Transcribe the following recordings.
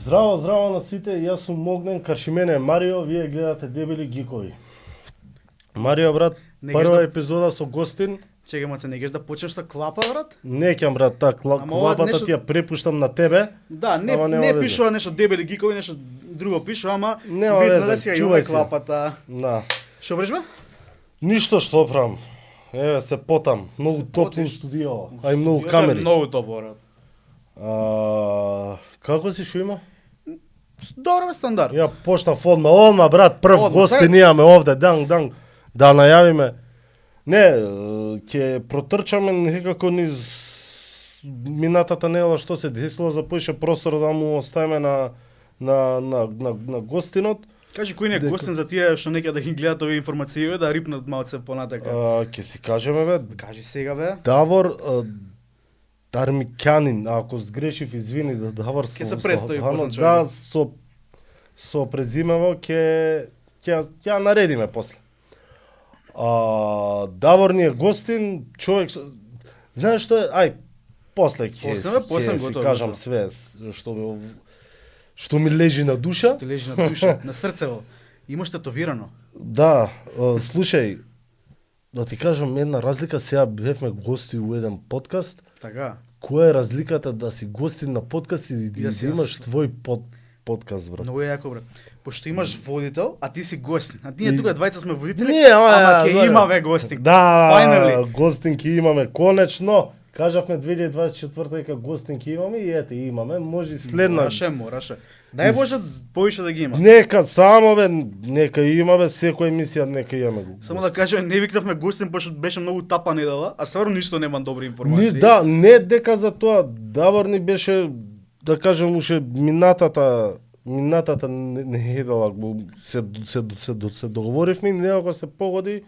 Здраво, здраво на сите, јас сум Могнен, карши мене е Марио, вие гледате Дебели гикови. Марио, брат, прва епизода со гостин. Чекај, маце, не геш да почнеш со клапа, брат? Не ќам, брат, клапата нешто... ти ја препуштам на тебе. Да, не пишува нешто Дебели гикови, нешто друго пишува, ама нема битно везе, да си ја чувај имаме се. клапата. Да. Шо бреш бе? Ништо што правам. Еве се потам, многу Се топло потиш. студио, а и многу Студиото е камери. Многу топло, брат. Како си, шо има? Добро бе, стандард. Ја почнав одма, брат, прв Одма, гостин сега- имаме овде, да најавиме. Не, ќе протрчаме некако низ минатата недела што се десило, за поише простор да му оставиме на гостинот. Кажи кој не е гостен за тие што неќе да ги гледат овие информации, да рипнат малце понатака. Ќе си кажеме, бе, Кажи сега бе. Давор Дармикјанин, ако сгрешив, извини, Давор Ќе се представи после да, човек. со презимево ќе наредиме после. Давор ни е гостин, човек знаеш што е, после ќе После, си готово, кажам готово. све што ми лежи на душа. Ти лежи на душа, на срцево. Имаш тетовирано. Да, слушај, да ти кажам една разлика, сега бевме гости у еден подкаст. Така. Која е разликата да си гостин на подкаст и Да да си имаш јас. твој подкаст, брат? Многу е јако, брат. Пошто имаш водител, а ти си гостин. А ние тука двајца сме водители, Не, ама ќе имаме гостин. Да, Finally. гостин ќе имаме конечно. Кажавме 2024 дека гостин ќе имаме и ете имаме, може и следна. Мораше. Дај Боже повише да ги има. Нека само бе, нека имаме секоја емисија, нека имаме го. Само да кажем, не викнавме гостин пошто беше многу тапа недела, а стварно ништо немам добри Ни, информации. да, не дека за тоа Давор ни беше, да кажем, уште минатата недела се договоривме, некако се погоди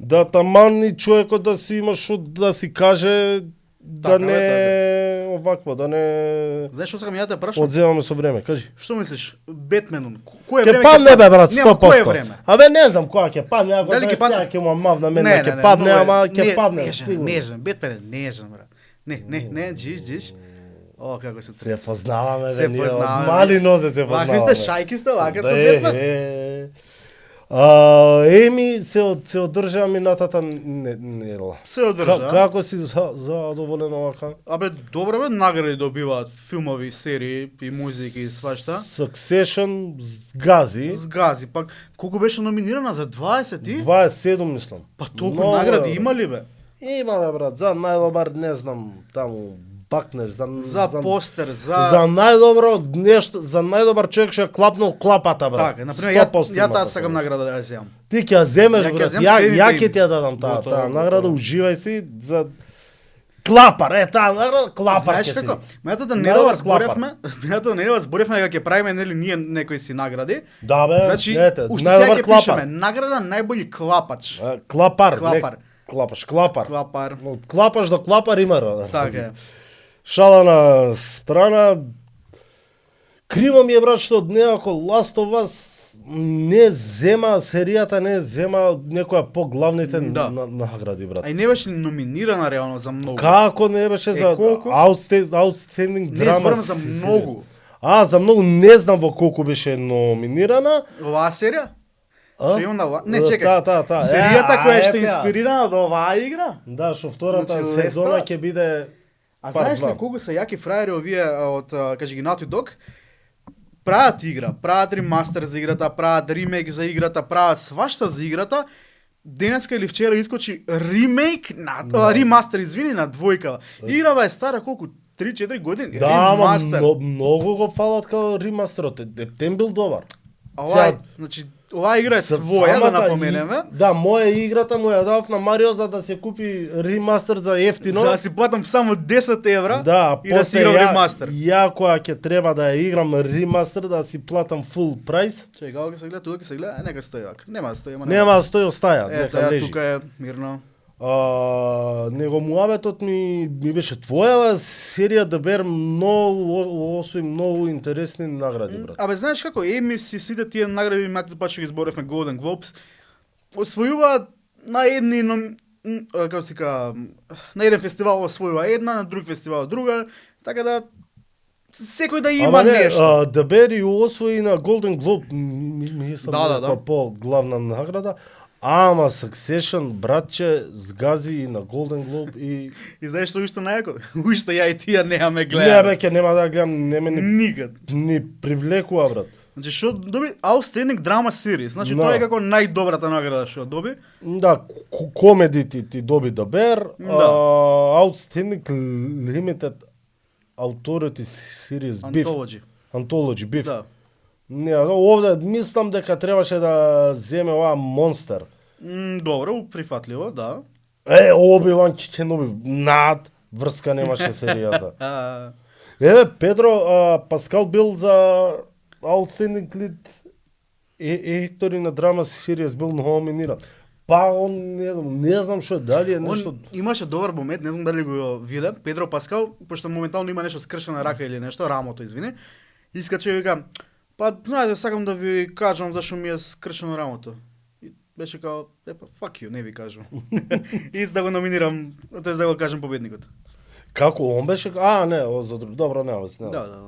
да таман и човекот да си има шо да си каже, да Така, не овакво, да не Знаеш што сакам ја да те прашам? одземаме со време, кажи. Што мислиш? Бетменон, кој е Ќе време? падне бе брат, Нема, 100%. Кој е време? Абе не знам кога ќе падне, ако Дали ќе ќе падне? падне, ќе му мавна мене ќе падне, многу е- ама ќе падне Нежен, сигурно. нежен, Бетмен е нежен, брат. Не, джиш. О, како се Се тресе. познаваме, Се бе, ние познаваме. од мали нозе се познаваме. Вакви сте шајки сте, вака со Бетмен. Еми се одржа минатата недела. Се одржа. Како си задоволен овака? Абе, добро бе, награди добиваат филмови, серии и музики и свашта. Succession згази. Згази, пак колку беше номинирана за 20 и? 27 мислам. Па толку Много, награди бе. има ли бе? Има бе брат, за најдобар не знам таму бакнеш За постер, за најдобро нешто, за најдобар човек што е клапнал клапата брат. Така, например, ја 100% таа има сакам такова. награда да ја земам. Ти ќе ја земеш Ја ќе брат, земам ја следните ќе ти ја имис. дадам таа Готово, награда, готово. уживај си за клапар, таа награда клапар Знаеш ќе си. како? Минатата Најдобар недела клапар. зборевме дека ќе правиме нели ние некои си награди. Да бе, Значи, ете, уште сега најдобар ќе пишеме награда најбољи клапач. Клапар, Клапар. не клапаш, клапар. Клапар. Од клапаш до клапар има. Така е. Шала на страна. Криво ми е брат што некако Last of Us не зема серијата, не зема некоја поглавните Да. награди брат. А и не беше номинирана реално за многу. Како не беше за колку? outstanding Не драма? зборам за серија? многу. За многу не знам во колку беше номинирана. Оваа серија? А? Што има на Не, чекај. Та. Серијата која што е ете ја. инспирирана од оваа игра? Да, што втората Значи, сезона леста- ќе биде А Пар знаеш ли два. колку се јаки фраери овие од кажи ги Naughty Dog? Прават игра, прават ремастер за играта, прават ремейк за играта, прават свашта за играта. Денеска или вчера искочи ремейк на ремастер, извини, на двојка. Играва е стара колку 3-4 години. Да, ама ремастер. многу го фалат као ремастерот. Тем бил добар. Ова е, Сега- значи, оваа игра е Со твоја, да самата напоменеме. Да, моја играта му ја дав на Марио за да се купи ремастер за ефтино. За да си платам само 10 евра Да, и да си после играм ремастер. Ја која ќе треба да ја играм ремастер да си платам фул прайс. Чекај, како ќе се гледа, тука ќе се гледа, нека стои вака. Нема да стои, ама Нема да стои остаја, Ето, нека ја лежи. тука е мирно. Него муабетот ми беше твоја серија да бер многу осои многу интересни награди брат. Абе, знаеш како, Емис и сите тие награди, имате па што ги зборевме Golden Globes, освојуваат на едни, како се кажа, на еден фестивал освојува една, на друг фестивал друга, така да Секој да има нешто. The Bear и освои на Golden Globe, мислам Да. по главна награда. Ама Succession, братче, згази и на Golden Globe и... И знаеш што уште најако? Уште ја и тија немаме Не, гледаме. бе, нема да гледам, не ме Никад. ни привлекува, брат. Значи што доби Outstanding Drama Series. Значи Да. тоа е како најдобрата награда што доби. Да, комеди ти доби The Bear, Да. Outstanding Limited Authority Series Beef. Anthology Beef. Да. Не, овде мислам дека требаше да земе оваа Монстер. Добро, прифатливо, да. Оби-Ван Кеноби, над врска немаше серијата. А, Педро Паскал бил за Outstanding Lead Ектори на драма серијас бил номиниран. Па он не знам што дали е нешто. Он имаше добар момент, не знам дали го виде, Педро Паскал, пошто моментално има нешто скршена рака или нешто, рамото, извини. Искаче и вика, па знаете, сакам да ви кажам зашо ми е скршено рамото. И беше као, fuck you, не ви кажам. И за да го номинирам, тоа да го кажам победникот. Како он беше? Не, за друг. Добро, нема вез. Да.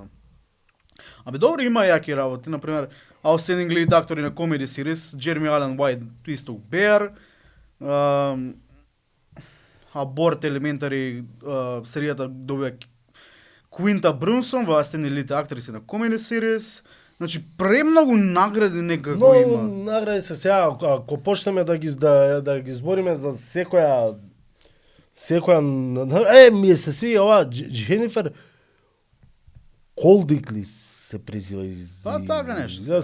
Абе добро има јаки работи, например, Outstanding Lead Actor на Comedy Series, Jeremy Allen White исто Bear, Abort Elementary серијата добива Quinta Brunson во Outstanding Lead Actress на Comedy Series. Значи премногу награди некако Но има. награди се сега, ако почнеме да ги збориме за секоја ми се свија ова Дженифер Колдикли се презива из... Па, така нешто.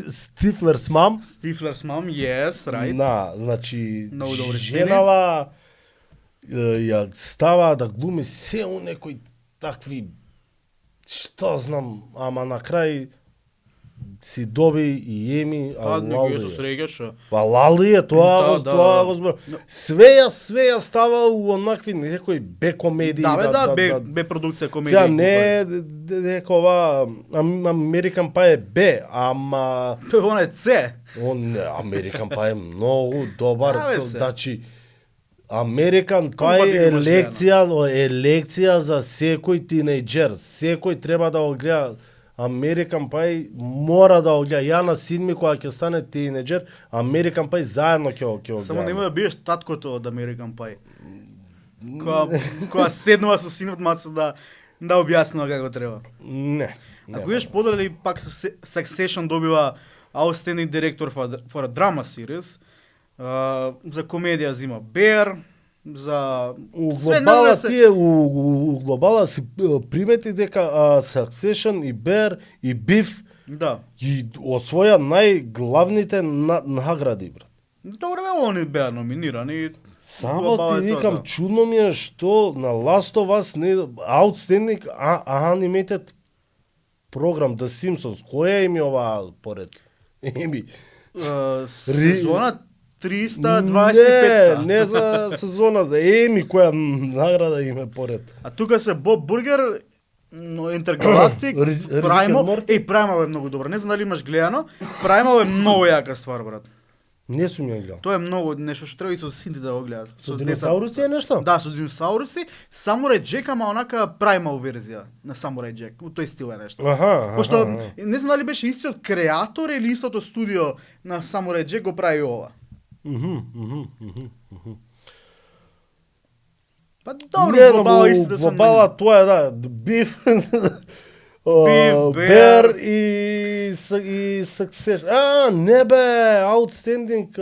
Стифлерс мам. Stifler's Mom, yes, right. Да, значи Многу добри сцени. женава ја става да глуми се у некои такви што знам, ама на крај си доби и Еми, Па, него Лали се е. среќаш. Па Лали е, тоа Да. го збор. Но- Све ја става у онакви некои бе комедии. Да, бе продукција Сега комедија. не дека ова American Pie е бе, ама Она е С. он American Pie е многу добар, Абе, се. значи American Колку Pie пати го е имаш лекција за секој тинејџер. Секој треба да го гледа American Pie, мора да го гледа. Ја на син кога ќе стане тинејџер, American Pie заедно ќе го Само гледа. нема да биеш таткото од American Pie. Која седнува со синот маца да објаснува како треба. Не. Ако бидеш подале пак Succession добива Outstanding Director for a Drama Series, за комедија зима Bear, за У све глобала награди се- тие у глобала си примети дека Succession и Bear и Beef Да. и освоја најглавните награди, брат. Добро бе, они беа номинирани. Само Глобала ти е тоа, викам, да. чудно ми е што на Last of Us не Outstanding Animated програм The Simpsons, која им е оваа поред? Еми, Сезона 325. не за сезона, за Еми која награда им е поред. А тука се Боб Бургер, Intergalactic, Rick and Primal. Morty. Primal е многу добро. Не знам дали имаш гледано. Primal е многу јака ствар, брат. Не сум ја гледал. Тоа е многу нешто што треба и со синти да го гледат. Со деца. диносауруси е нешто? Да, со диносауруси. Samurai Jack, ама онака Primal верзија на Samurai Jack. У тој стил е нешто. Аха. Пошто не знам дали беше истиот креатор или истото студио на Samurai Jack го прави ова. Па добро, Не, глобала но истите се глобала тоа е, да, Биф, Bear. Bear и Succession. Не бе, Outstanding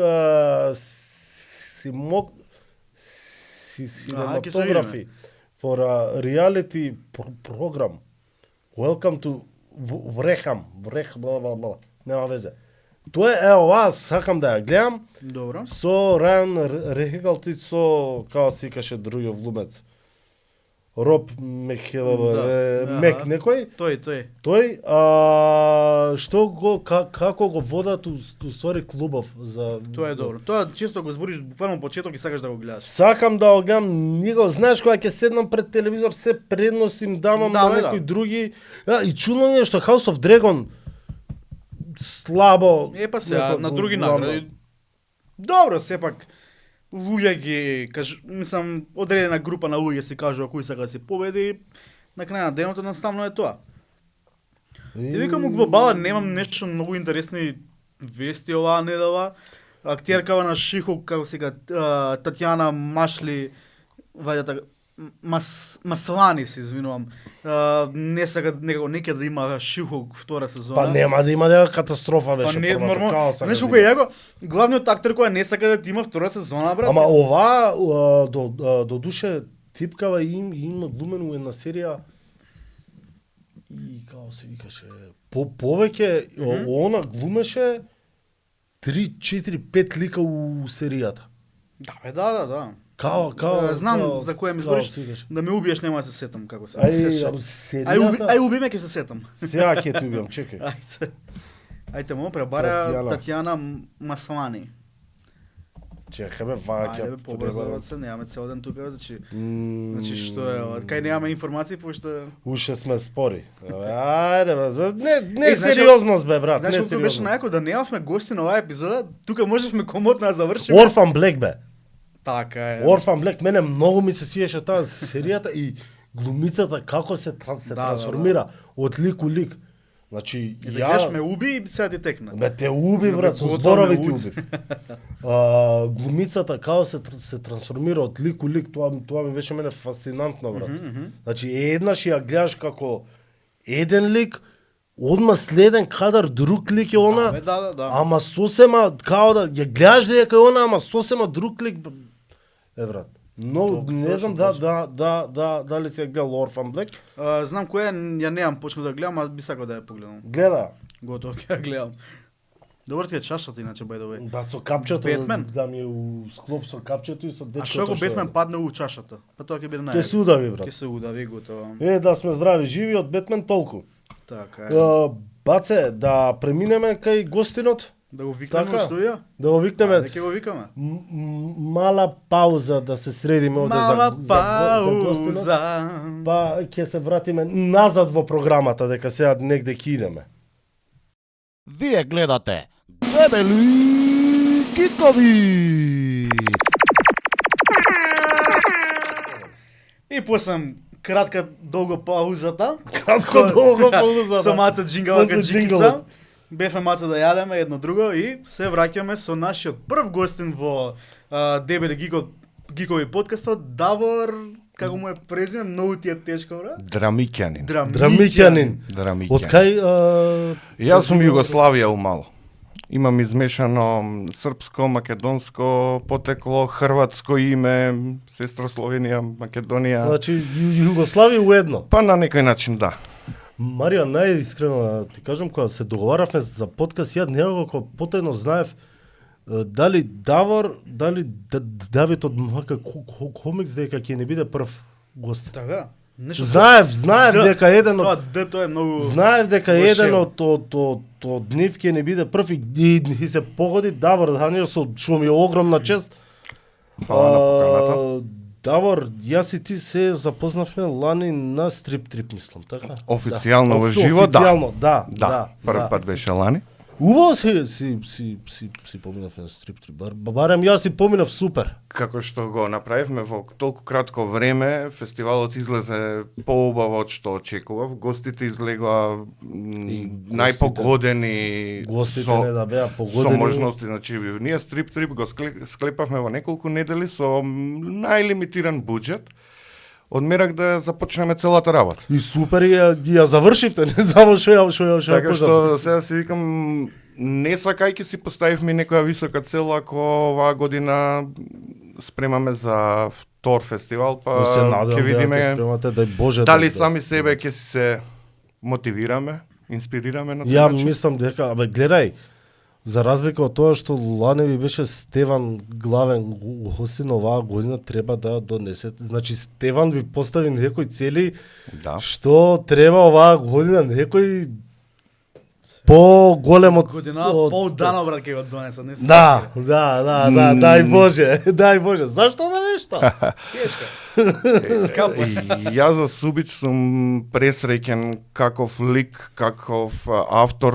cinematography for a reality program. Welcome to Wrexham, бла, бла, бла. Нема везе. Тоа е, ова, сакам да ја гледам. Добро. Со Райан Рехигалти, со, како се каше другиот влумец. Роб Мек некој. Тој. Што го, како го водат у ствари клубов за... Тоа е добро. Тоа често го збориш буквално почеток и сакаш да го гледаш. Сакам да го гледам него, знаеш кога ќе седнам пред телевизор, се предност им давам Да, на бе, некои да. други. И чудно ми е што House of Dragon слабо. Па сега некој на други главно. награди. Добро, сепак луѓе ги мислам одредена група на луѓе си кажува кој сака да се победи. на крај на денот наставно е тоа. И... Ти викам у глобала немам нешто многу интересни вести оваа недела. Актеркава на Шихок, како сега Татјана Машли, вајдата Маслани се извинувам. Не сака некако неќе да има Шихок втора сезона. Па нема да има дека катастрофа беше. Па не првата, нормално. као сака Знаеш да колку е има. јако? Главниот актер кој не сака да ти има втора сезона, брат. Ама ова до душе типкава има глумен у една серија и како се викаше повеќе она глумеше 3, 4, 5 лика у серијата. Да, бе, да. Као Знам за која ми збориш. Да ме убиеш, нема да се сетам како се. Серијата. Ај уби ме, ќе се сетам. Сега ќе ти убиам, чекај. Ајде му пребара Татјана Маслани. Чекај бе, ваќа. Ајде бе, побрзо се, немаме цел ден тука, значи што е ова? Кај немаме информации, пошто Уште сме спори. Ајде бе, не значи, сериозност бе брат, знаеш не колку беше сериозност. најако да немавме гости на оваа епизода, тука можевме комотно да завршиме. Orphan Black бе. Така е. Orphan Black, мене многу ми се свиеше таа серијата и глумицата како се трансформира од лик у лик. Значи, И да гледаш ме уби и сега ти текна. Бе, те уби, Ме брат, со готово зборови ме ти уби. уби. Глумицата како се трансформира од лик у лик, тоа ми беше мене фасцинантно, брат. Значи, еднаш ја гледаш како еден лик, одма следен кадар друг лик е она, Бе, да. ама сосема, као да, ја гледаш дека е она, ама сосема друг лик, брат. Но Толку не точно, знам дали си ја гледал Orphan Black. Знам која, ја немам почнал да гледам, а би сакал да ја погледам. Гледа. Готово ќе ја гледам. Добар ти е чашата иначе, by the way. Да, со капчето, Бетмен? да ми е у склоп со капчето и со дечкото. А што го Бетмен падне у чашата? Па тоа ќе биде Ќе се удави, брат. Ќе се удави, готово. Да сме здрави, живи од Бетмен толку. Така е. Баце, да преминеме кај гостинот, Да го викнеме така. во студио? да го викнеме. Ајде ќе го викаме. Мала пауза да се средиме овде Мала за гостинот. пауза. Па ќе се вратиме назад во програмата, дека сега негде ќе идеме. Вие гледате Дебели Гикови! И после кратка долго паузата. Кратко долго пауза. Со маца джингава После кај джингица. джингалот. Бефе маца да јадеме едно друго и се враќаме со нашиот прв гостин во Дебели Гикови подкастот, Давор, како му е презиме, многу ти е тешко, бра? Драмиќанин. Драмиќанин. Драмиќанин. Од кај Јас сум Југославија умало. Имам измешано српско, македонско потекло, хрватско име, сестра Словенија, Македонија. Значи Југославија уедно. Па на некој начин да. Марија, најискрено ти кажам, кога се договаравме за подкаст, ја некако потајно знаев дали Давор, дали Давид од МХК Комикс дека ќе не биде прв гост. Така. Знаев дека еден од Тоа е многу. знаев дека Во еден шево. од нив ќе не биде прв и се погоди Давор Даниел со што ми е огромна чест. Фала на поканата. Давор, јас и ти се запознавме лани на Стрип Трип, мислам, така? Официјално во живо, да. Официјално, да. Да, прв пат беше лани. Убаво си поминавме на Стрип Трип. Барем јас си поминав супер. Како што го направивме во толку кратко време, фестивалот излезе поубаво од што очекував. Гостите излегоа најпогодени Гостите не да беа со погодени. можности, значи ние Стрип Трип го склепавме во неколку недели со најлимитиран буџет. Одмерак да започнеме целата работа. И супер ја завршивте, не знам што Така што сега си викам, не сакајќи си поставивме некоја висока цел ако оваа година спремаме за втор фестивал, па се надевам ќе видиме спремате, дај Боже дали сами себе ќе се мотивираме, инспирираме на Ја тој начин. мислам дека, гледај, за разлика од тоа што лане ви беше Стеван главен гостин, оваа година треба да донесе. Значи Стеван ви постави некои цели Да. што треба оваа година некој по-голем од Година, пол дана, брат, ќе го донесат, не се Да, дај Боже, дај Боже. Зашто да нешто? Тешко. Скапа. Јас за Субич сум пресреќен каков лик, каков автор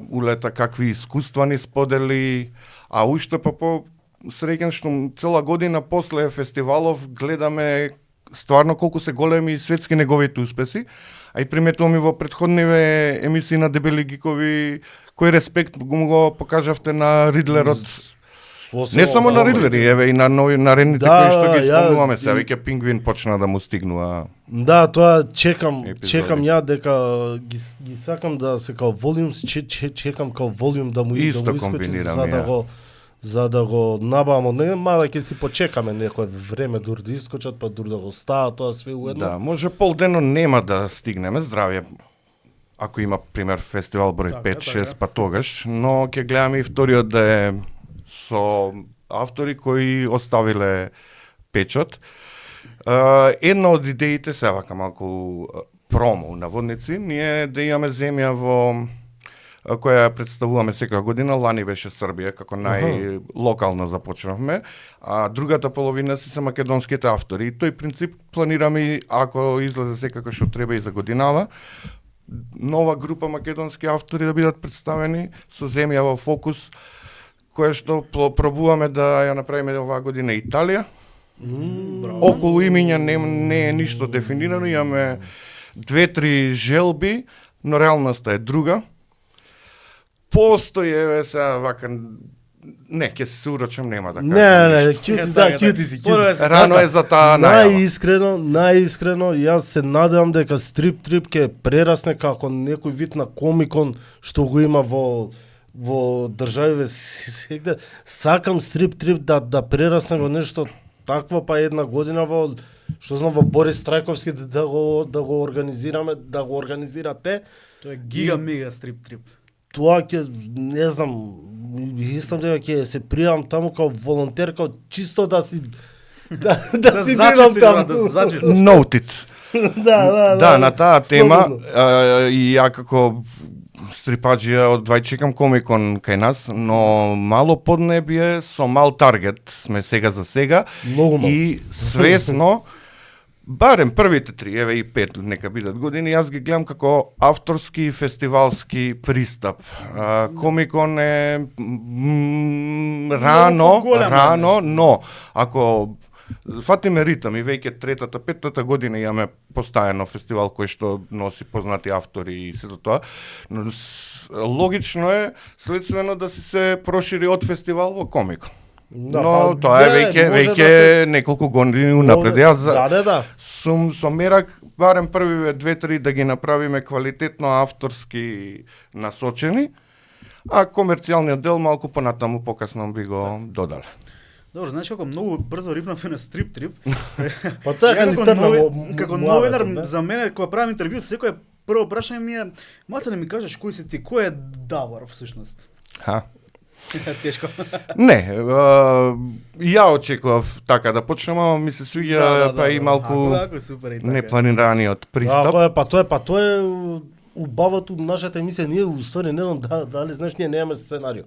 улета, какви искуства ни сподели, а уште па по среќен што цела година после фестивалов гледаме стварно колку се големи и светски неговите успеси, а и приметувам и во претходниве емисии на Дебели гикови, кој респект го покажавте на Ридлерот. Не само на Ридлери, еве и на наредните кои што ги спомнуваме сега, веќе Пингвин почна да му стигнува. Да, тоа чекам епизоди. ја дека ги сакам да се као волјум, чекам као волјум да му Исто да му искочи комбинираме, за да го набавам од него, мада ќе си почекаме некое време дур да искочат, па дур да го стават тоа све уедно. Да, може полдено нема да стигнеме, здравје. Ако има пример фестивал број 5-6, па тогаш, но ќе гледаме и вториот да е со автори кои оставиле печат. Една од идеите, се вака малку промо, наводници, ние да имаме земја во која ја представуваме секоја година. Лани беше Србија, како најлокално започнавме, а другата половина си се македонските автори. И тој принцип планираме и ако излезе секако што треба и за годинава, нова група македонски автори да бидат представени со земја во фокус, која што пробуваме да ја направиме оваа година Италија. Околу имиња не е ништо дефинирано, имаме 2-3 желби, но реалноста е друга. Постои, еве сега вака, не, ќе се урочам, нема да кажам. Не, ништо. кјути си. Рано е за таа најава. Најискрено, јас се надевам дека Стрип Трип ќе прерасне како некој вид на комикон што го има во државиве сегде. Сакам Стрип Трип да прерасне во нешто такво, па една година во што знам во Борис Трајковски да го организираме, да го организирате. Тоа е гига мега Стрип Трип. Тоа ќе, не знам, мислам дека ќе се пријавам таму као волонтер, као чисто да си да си бидам таму. Да зачисти. Noted. Да, на таа тема, слободно. и ја како стрипаџија од чекам комикон кај нас, но мало поднебие со мал таргет сме сега за сега. Многу мал. И свесно, барем првите 3, еве и 5 нека бидат години, јас ги гледам како авторски и фестивалски пристап. Комикон е рано, но ако фатиме ритам и веќе третата, петтата година имаме постојано фестивал кој што носи познати автори и сето тоа, но логично е следствено да се прошири од фестивал во комикон. Да, Но па, тоа е може веќе да се- неколку години унапред. Јас Да. сум со мерак барем првиве 2-3 да ги направиме квалитетно авторски насочени, а комерцијалниот дел малку понатаму покасно би го додале. Добро, знаеш како многу брзо рипнавме на Стрип Трип. Па тоа Ја е како новинар за мене кога правам интервју секој прво прашање ми е малце да ми кажеш кој си ти, кој е Давор всушност? Тешко. Не, ја очекував така да почнем, ама ми се свиѓа па и малку Ако супер и така. непланираниот пристап. Тоа е убавото нашата емисија. Ние уствари не знам дали знаеш, ние немаме сценарио.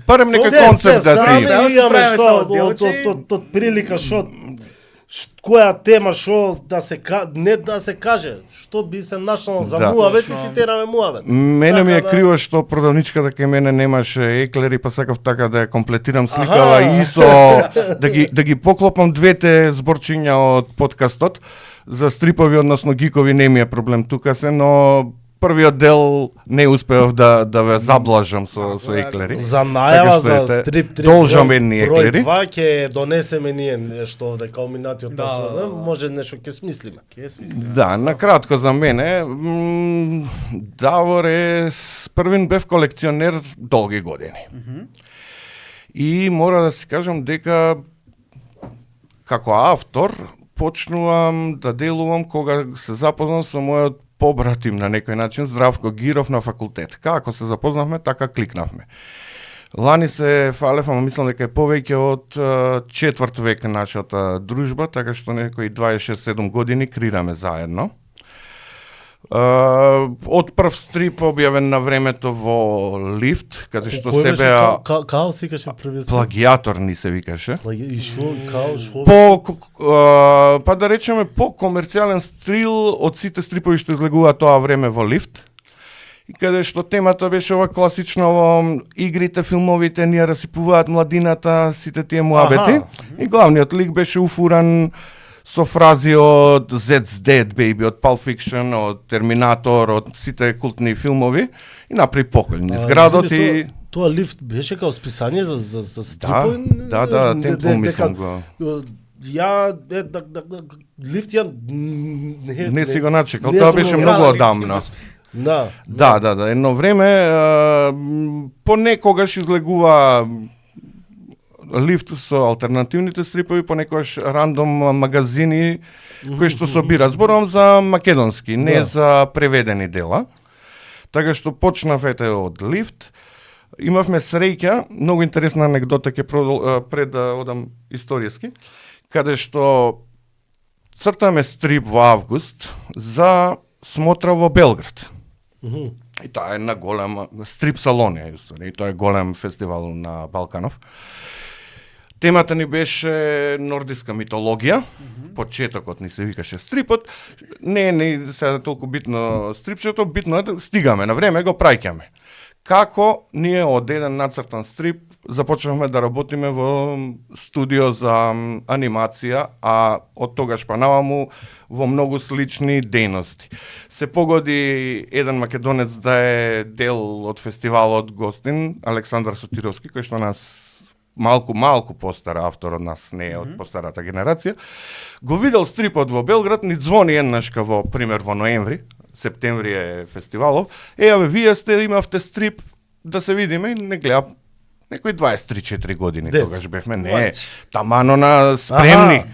Барем нека концепт да знаме, се се имаме правиме што само делчи. од прилика што која тема што не да се каже, што би се нашало за Да. муавет и Точно. си тераме муавет. Мене ми е Така да- криво што продавничката кај мене немаше еклери, па сакав така да ја комплетирам сликава и со да ги поклопам двете зборчиња од подкастот. За стрипови, односно гикови, не ми е проблем тука се, но првиот дел не успеав да ве заблажам со еклери. За Така најава што, за ете, Стрип Трип должаме ни еклери. број 2 ќе донесеме ние нешто овде као минатиот Да, точно, да. може нешто ќе смислиме. Ке смислиме. Да, накратко за мене, Давор е првин бев колекционер долги години. И мора да си кажам дека како автор почнувам да делувам кога се запознав со мојот побратим на некој начин, Здравко Гиров на факултет. Како се запознавме, така кликнавме. Лани се фалев, ама мислам дека е повеќе од 4 век нашата дружба, така што некои 26-7 години крираме заедно. Од прв стрип објавен на времето во Лифт, каде што се беа Као си каше првиот плагиатор ни се викаше. И шо као шо Па да речеме по комерцијален стил од сите стрипови што излегуваат тоа време во Лифт. И каде што темата беше ова класично во игрите, филмовите, ние расипуваат младината, сите тие муабети. И главниот лик беше уфуран со фрази од Zed's Dead Baby, од Pulp Fiction, од Терминатор, од сите култни филмови и направи покој низ градот и Тоа лифт беше као списање за стрипови? Да, темпо мислам го. Ја лифт ја Не си го начекал, не тоа сум беше го многу гледал, одамно. Да. Едно време понекогаш излегува лифт со алтернативните стрипови, понекогаш рандом магазини кои што собираат. Зборувам за македонски, не за преведени дела. Така што почнав од лифт. Имавме среќа, многу интересна анегдота ќе пред да одам историјски, каде што цртаме стрип во август за смотра во Белград. И тоа е една голема стрип салон е, и тоа е голем фестивал на Балканов. Темата ни беше нордиска митологија, почетокот ни се викаше стрипот, не сега толку битно стрипчето, битно е да стигаме на време, го праќаме. Како ние од еден нацртан стрип започнавме да работиме во студио за анимација, а од тогаш па наваму во многу слични дејности. Се погоди еден македонец да е дел од фестивалот гостин, Александар Сотировски, кој што нас малку постар автор од нас, не е од постарата генерација, го видел стрипот во Белград, ни звони еднашка во пример во ноември, септември е фестивалов, вие имавте стрип да се видиме и не гледа некои 23-4 години тогаш бевме, не, тамано на спремни.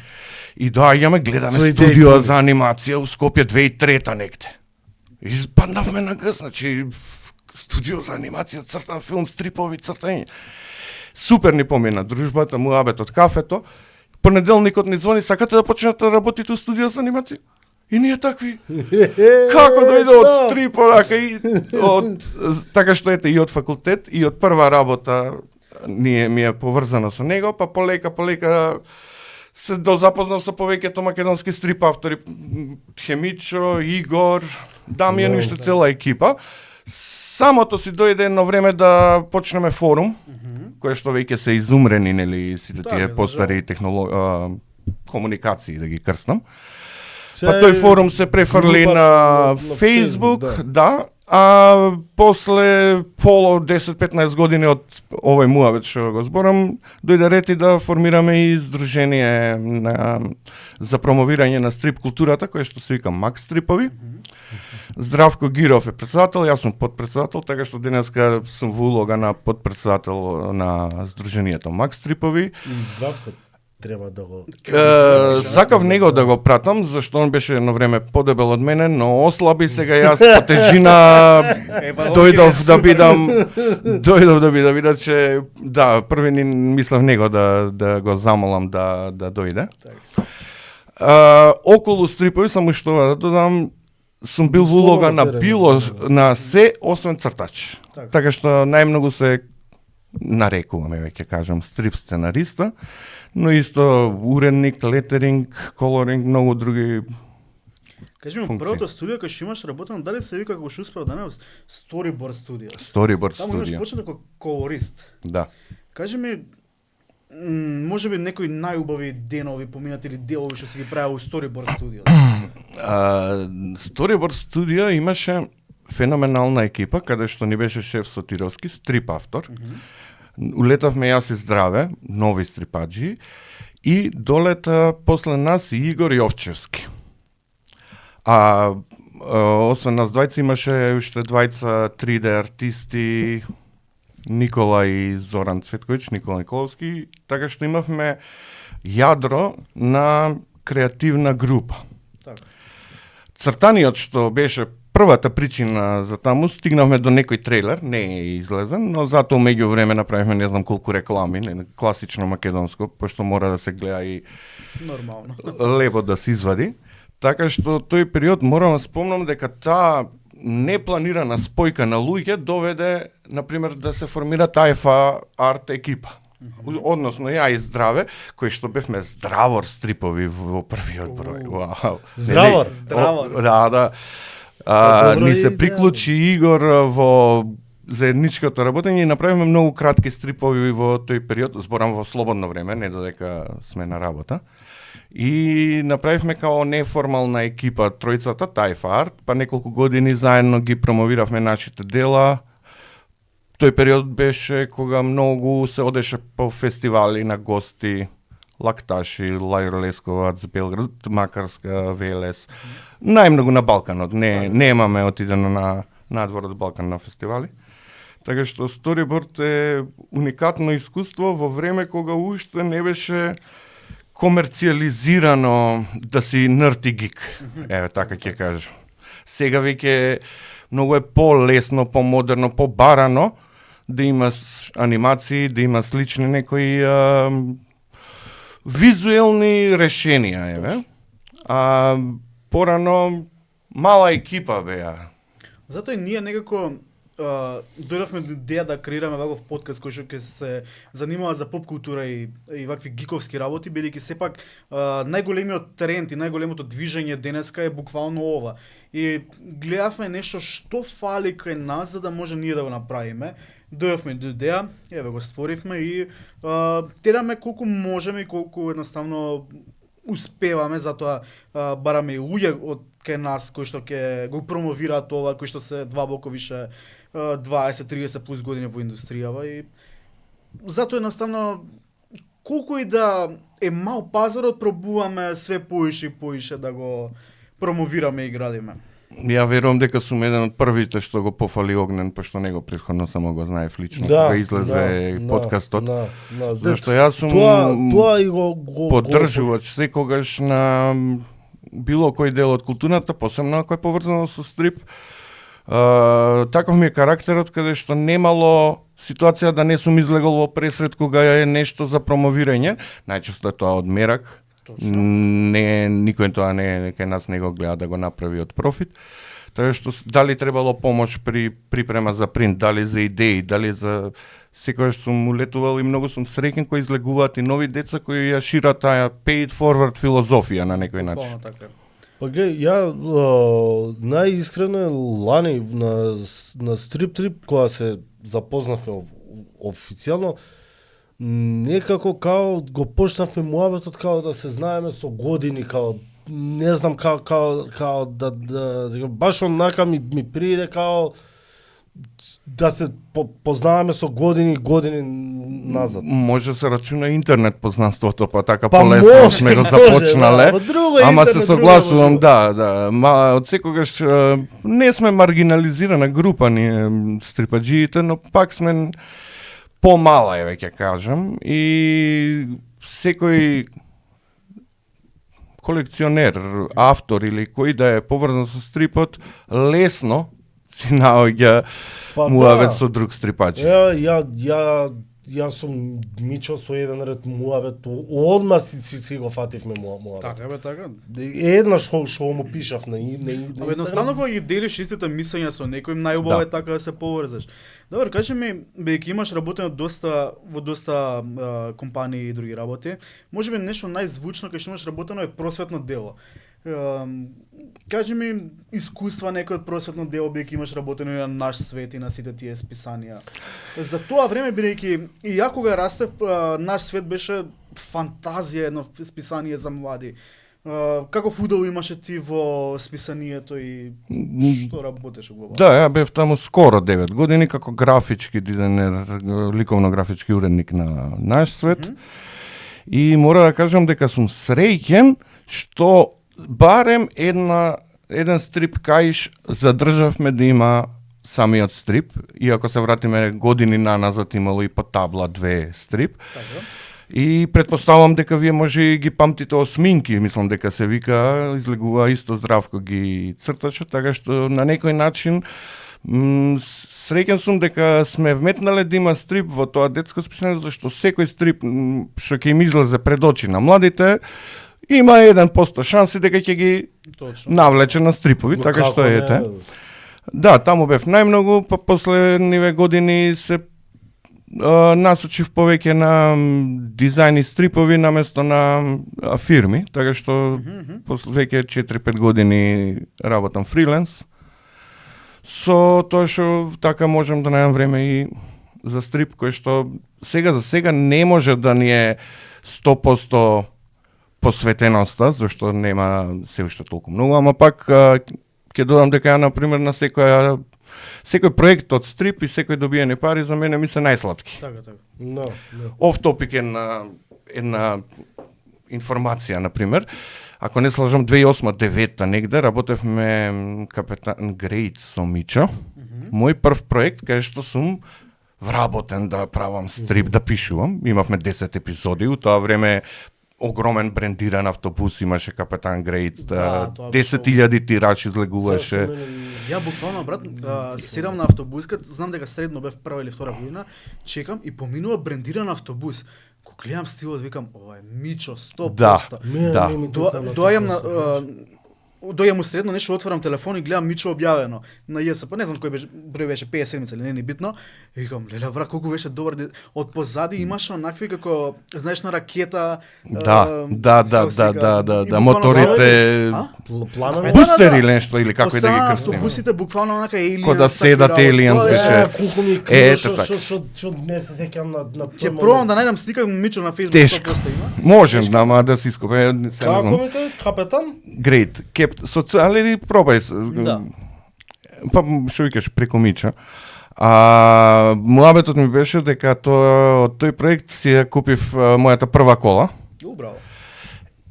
И доаѓаме, гледаме студио за анимација у Скопје 2003-та некде. И паднавме на гъс, значи студио за анимација, цртан филм, стрипови, цртање. Супер ни помина дружбата, муабетот, кафето. Понеделникот ни звони, сакате да почнете да работите у студио за анимација? И ние такви. Како дојде од стрип, така што ете и од факултет, и од прва работа ми е поврзано со него, па полека се дозапознав со повеќето македонски стрип автори, Хемичо, Игор, Дамјан и уште цела екипа. Самото си дојде едно време да почнеме форум, кој што веќе се изумрени, нели, сите тие постари комуникации, да ги крстам. Па тој форум се префрли на Facebook, да, а после 10-15 години од овој муабет што го зборам, дојде ред и да формираме и здружение за промовирање на стрип културата, кој што се вика Макс Стрипови. Здравко Гиров е председател, јас сум подпредседател, така што денеска сум во улога на подпредседател на здруженијето Макс Стрипови. Здравко треба да го... Сакав него да го пратам, зашто он беше едно време подебел од мене, но ослаби сега јас по тежина дојдов да бидам, иначе да, први ни мислев него да го замолам да дојде. Околу стрипови, само што да додам, сум бил во улога на се освен цртач. Така што најмногу се нарекуваме, веќе кажам, стрип сценариста, но исто уредник, летеринг, колоринг, многу други. Кажи ми, првото студио кај што имаш работено, дали се вика како што успеа данес Storyboard студио? Storyboard студио. Таму имаш почнато како колорист. Да. Кажи ми, може би некои најубави денови поминати или делови што се ги правеа у Storyboard студио? Storyboard студио имаше феноменална екипа, каде што ни беше шеф Сотировски, стрип автор. Улетавме јас и Здраве, нови стрипаджи, и долета после нас и Игор Јовчевски. А освен нас двајца имаше уште двајца 3D артисти, Никола и Зоран Цветковиќ, Никола Николовски, така што имавме јадро на креативна група. Цртаниот што беше првата причина за таму, стигнавме до некој трейлер, не е излезен, но затоа меѓу време направивме не знам колку реклами, класично македонско, пошто мора да се гледа и нормално лебо да се извади. Така што тој период морам да спомнам дека таа непланирана спојка на луѓе доведе, например, да се формира АФА арт екипа. Односно ја и Здраве, кои што бевме здравор стрипови во првиот број. Вау. Здравор. Да. Ни се приклучи Игор во заедничкото работење и направиме многу кратки стрипови во тој период, зборам во слободно време, не додека сме на работа. И направивме као неформална екипа тројцата Тајфа Арт, па неколку години заедно ги промовиравме нашите дела. Тој период беше кога многу се одеше по фестивали на гости, Лакташи, Лајро Лесковац, Белград, Макарска, Велес. Најмногу на Балканот, немаме отидено на надвор од Балкан на фестивали. Така што Storyboard е уникатно искуство во време кога уште не беше комерцијализирано да си нерд и гик. Еве, така ќе кажам. Сега веќе многу е полесно, помодерно, побарано да има анимации, да има слични некои визуелни решенија, еве. Порано мала екипа беа. Затоа и ние некако дојдовме до идеја да креираме ваков подкаст кој што ќе се занимава за поп култура и вакви гиковски работи, бидејќи сепак најголемиот тренд и најголемото движење денеска е буквално ова. И гледавме нешто што фали кај нас за да може ние да го направиме. Дојдовме до идеја, еве го створивме и тераме колку можеме и колку едноставно успеваме, затоа бараме и луѓе од кај нас кои што ќе го промовираат ова, кои што се двабоко више 20-30 плюс години во индустријава и затоа едноставно колку и да е мал пазарот, пробуваме све поише и поише да го промовираме и градиме. Ја верувам дека сум еден од првите што го пофали Огнен, пошто него претходно само го знаев лично, кога излезе подкастот. Зашто јас сум тоа и го поддржувач секогаш на било кој дел од културата, посебно ако е поврзано со стрип. Таков ми е карактерот, каде што немало ситуација да не сум излегол во пресред кога е нешто за промовирање. Најчесто е тоа од мерак. Не, никој тоа не кај нас не го гледа да го направи од профит. Тоа што дали требало помош при припрема за принт, дали за идеи, дали за секогаш сум улетувал и многу сум среќен кои излегуваат и нови деца кои ја шират таа pay it forward филозофија на некој начин. Па гледај, ја најискрено лани на Strip Trip кога се запознавме официјално, некако као го почнавме муабетот као да се знаеме со години, као не знам као да баш онака ми прииде као да се познаваме со години назад. Може се рачуна интернет познанството, па така полесно сме го започнале. Ама се согласувам, да. Од секогаш не сме маргинализирана група ние стрипаджиите, но пак сме помала, еве ќе кажам, и секој колекционер, автор или кој да е поврзан со стрипот, лесно си наоѓа муабет со друг стрипач. Ја сум мичо со еден ред муабет, одма си го фативме муабет. Така. Една што му пишав на Инстаграм. Едноставно кога ги делиш истите мислења со некој, најубаво е така да се поврзаш. Добро, кажи ми, бидејќи имаш работено во доста компании и други работи, можеби нешто најзвучно кај што имаш работено е просветно дело. Кажи ми искуства некој од просветно дело, бидејќи имаш работено и на Наш свет и на сите тие списанија. За тоа време, бидејќи и ја кога растев, Наш свет беше фантазија, едно списание за млади. Каков удел имаше ти во списанието и што работеше глобално? Да, ја бев таму скоро 9 години како графички дизајнер, ликовно-графички уредник на Наш свет. И мора да кажам дека сум среќен што барем еден стрип каиш задржавме да има самиот стрип, иако се вратиме години наназад имало и по табла 2 стрип. Така. И предпоставам дека вие може и ги памтите осминки, мислам дека се вика, излегува исто Здравко ги црташе, така што на некој начин среќен сум дека сме вметнале да има стрип во тоа детско списание, зашто секој стрип што ќе им излезе пред очи на младите, има 1% шанси дека ќе ги навлече на стрипови, така што ете. Да, таму бев најмногу, па последниве години се насочив повеќе на дизајн и стрипови наместо на фирми, така што после веќе 4-5 години работам фриленс. Со тоа што така можам да најдам време и за стрип кој што сега за сега не може да ни е 100% посветеноста, зашто нема се уште толку многу, ама пак ќе додам дека ја, например, на секој проект од стрип и секој добиени пари за мене ми се најсладки. Така. No. Оф топик е една информација, например. Ако не слажам, 2008-2009 негде работевме Капетан Грейт со Мичо. Мој прв проект кај што сум вработен да правам стрип, да пишувам. Имавме 10 епизоди, у тоа време огромен брендиран автобус имаше Капетан Грейт, Да, тоа 10.000 тираж излегуваше. Ја буквално, брат, седам на автобуска, знам дека средно бев прва или втора година, чекам и поминува брендиран автобус. Ко гледам стилот, викам, ова е Мичо, 100%. Да. Доаѓам на доаѓам у средно, нешто отварам телефон и гледам Мичо објавено на ЈСП, не знам кој беше, број беше 57 или не е битно. И викам, леле брат, колку беше добар, од позади имаше онакви како, знаеш, на ракета. Да, буквално моторите, Планови? бустери или нешто, или како и да ги крстиме. крстиме. Автобусите буквално онака алиенс. Ко да седат aliens беше. Колку ми Ето така. што не се сеќам на Ќе пробам да најдам слика Мичо на Facebook, Тешко. 100% има. Можем, ама да се ископе, не Како знам. ми кажа, капетан? Great. Социјали пробај. Да. Па што викаш преку Мича. Муабетот ми беше дека од тој проект си ја купив мојата прва кола. Браво.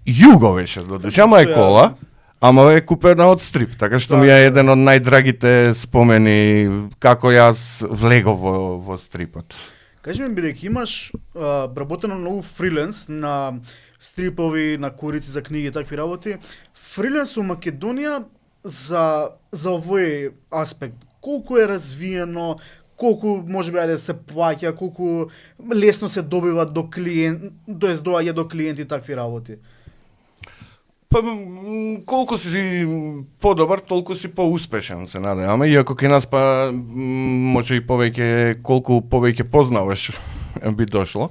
Југо беше додека, ама е кола, ама е купена од стрип, така што ми е еден од најдрагите спомени како јас влегов во стрипот. Кажи ми, бидејќи имаш работено многу фриленс на стрипови, на корици за книги и такви работи, фриленс во Македонија за овој аспект, колку е развиено, колку можеби да се плаќа, колку лесно се добива до клиент, тоест доаѓа до клиенти такви работи? Па колку си подобар, толку си поуспешен, се надевам. Иако кај нас па може и повеќе, колку повеќе познаваш би дошло.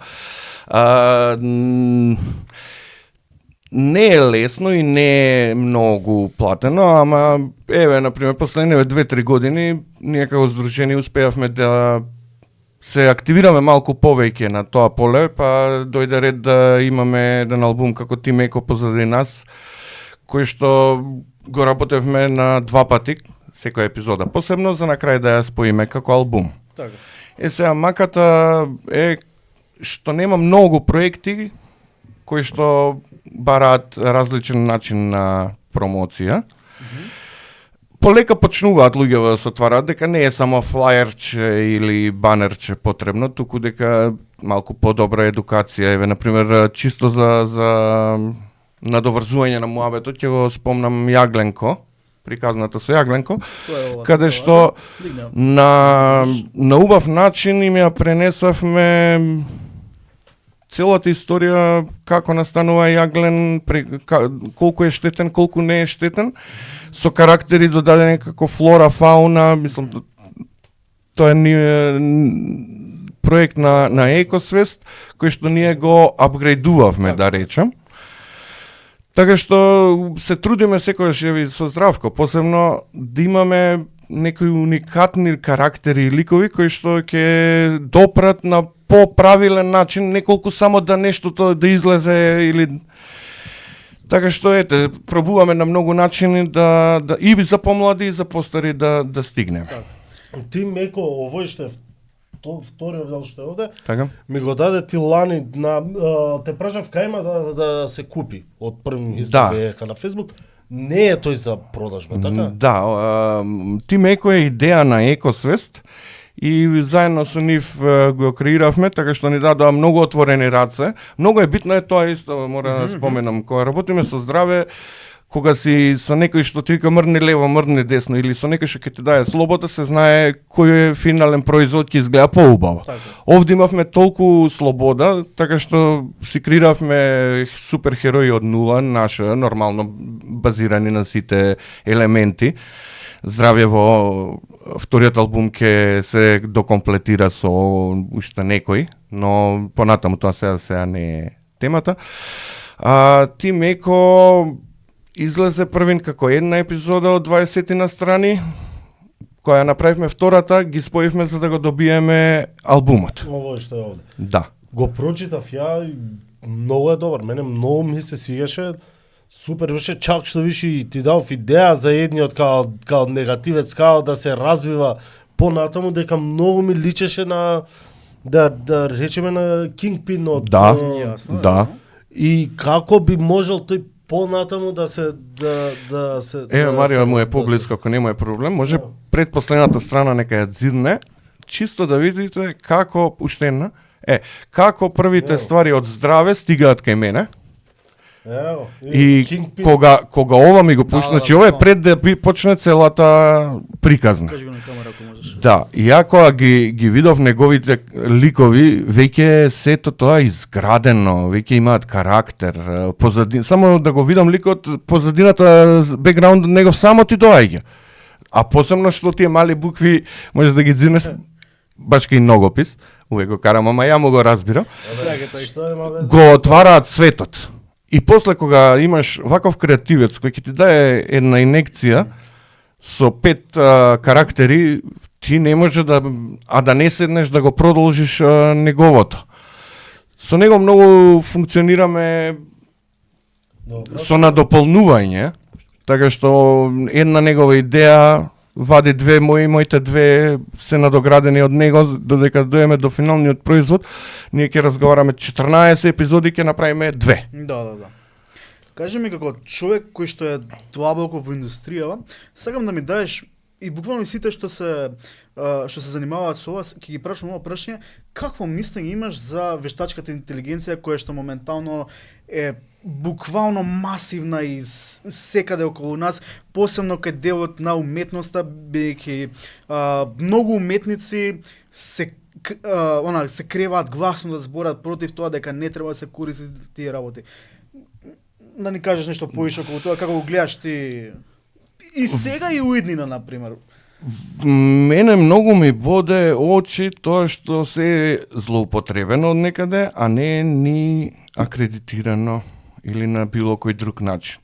Не е лесно и не е многу платено, ама еве, например, последниве 2-3 години ние како здружение успеавме да се активираме малку повеќе на тоа поле, па дојде ред да имаме еден албум како Тим Еко позади нас, кој што го работевме на 2 пати, секоја епизода посебно, за на крај да ја споиме како албум. Така. Сега маката е што нема многу проекти кои што бараат различен начин на промоција. Полека почнуваат луѓе да се отвараат дека не е само флаерче или банерче потребно, туку дека малку подобра едукација. Еве, например, чисто за надоврзување на муабетот, ќе го спомнам Јагленко, приказната со Јагленко, каде што на убав начин им ја пренесавме целата историја како настанува Јаглен, колку е штетен, колку не е штетен, со карактери додадени како флора, фауна, мислам, тоа е проект на екосвест, кој што ние го апгрейдувавме, да речем. Така што се трудиме секогаш еви со Здравко, посебно да имаме некои уникатни карактери и ликови кои што ќе допрат на поправилен начин, неколку само да нештото да излезе или така што ете, пробуваме на многу начини да и за помлади и за постари да стигне. Ти Меко, овој што е вториот дел што е овде, Така? ми го даде ти лани на те прашав кај има да се купи од први изјавеха на Facebook. Не е тој за продажба, така? Да, Тим Еко е идеја на Екосвест и заедно со нив го креиравме, така што ни дадоа многу отворени раце. Многу е битно е тоа исто, мора да споменам, кога работиме со здраве, кога си со некој што ти вика мрни лево, мрни десно, или со некој што ќе ти даде слобода, се знае кој е финален производ ќе изгледа поубаво. Овде имавме толку слобода, така што си креиравме супер херои од нула, наша, нормално базирани на сите елементи. Здравје во вториот албум ќе се докомплетира со уште некој, но понатаму тоа сега не е темата. Тим Еко излезе првин како една епизода од 20 на страни, која направивме втората, ги споивме за да го добиеме албумот. Овој што е овде. Да. Го прочитав ја и многу е добар, мене многу ми се свигаше, супер беше, чак што виши и ти дав идеја за едниот као негативец, као да се развива понатаму, дека многу ми личеше на да речеме на Kingpin од Да. Јасно, Да. и како би можел тој понатаму да се да се Марио му е поблиско, ако нема е проблем, може предпоследната страна нека ја дзирне, чисто да видите како уште една, како првите Ево. ствари од здраве стигаат кај мене. Ево, И Kingpin. кога ова ми го пушти, Да, значи да, ова е да. пред да почне целата приказна. Кажи го на камера ако можеш. Да, и ја кога ги видов неговите ликови, веќе сето тоа изградено, веќе имаат карактер, само да го видам ликот, позадината, бекграунд негов само ти доаѓа. А посебно што тие мали букви можеш да ги дзинеш баш кај ногопис, увек го карам, ама ја му го разбирам, Чакај, Што има веза? го отвараат светот. И после кога имаш ваков креативец кој ќе ти даде една инекција со 5 карактери, ти не може да не седнеш да го продолжиш неговото. Со него многу функционираме Добро. со надополнување, така што една негова идеја вади моите две се надоградени од него, додека дојдеме до финалниот производ, ние ќе разговараме 14 епизоди, ќе направиме 2. Да. Кажи ми како човек кој што е длабоко во индустријава, сакам да ми дадеш и буквално и сите што се занимаваат со ова, ќе ги прашам ова прашање, какво мислење имаш за вештачката интелигенција која што моментално е буквално масивна и секаде околу нас, посебно кај делот на уметноста, бидејќи многу уметници се креваат гласно да зборат против тоа дека не треба да се користат тие работи. Да ни кажеш нешто повише околу тоа, како го гледаш ти и сега и уиднина, например. Мене многу ми боде очи тоа што се е злоупотребено од некаде, а не ни акредитирано или на било кој друг начин.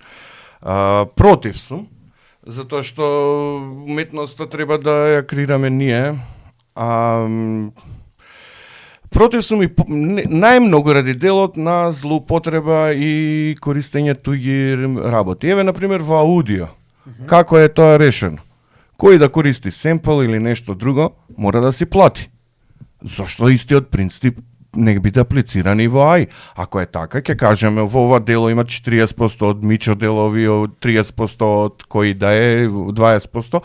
Против сум, затоа што уметноста треба да ја креираме ние. Против сум и најмногу ради делот на злоупотреба и користење туѓи работи. Еве, например, во аудио. Како е тоа решено? Кој да користи семпл или нешто друго, мора да си плати. Зошто истиот принцип не биде аплициран и во AI? Ако е така, ќе кажеме во ова дело има 40% од Мичо делови, 30% од кој да е, 20%,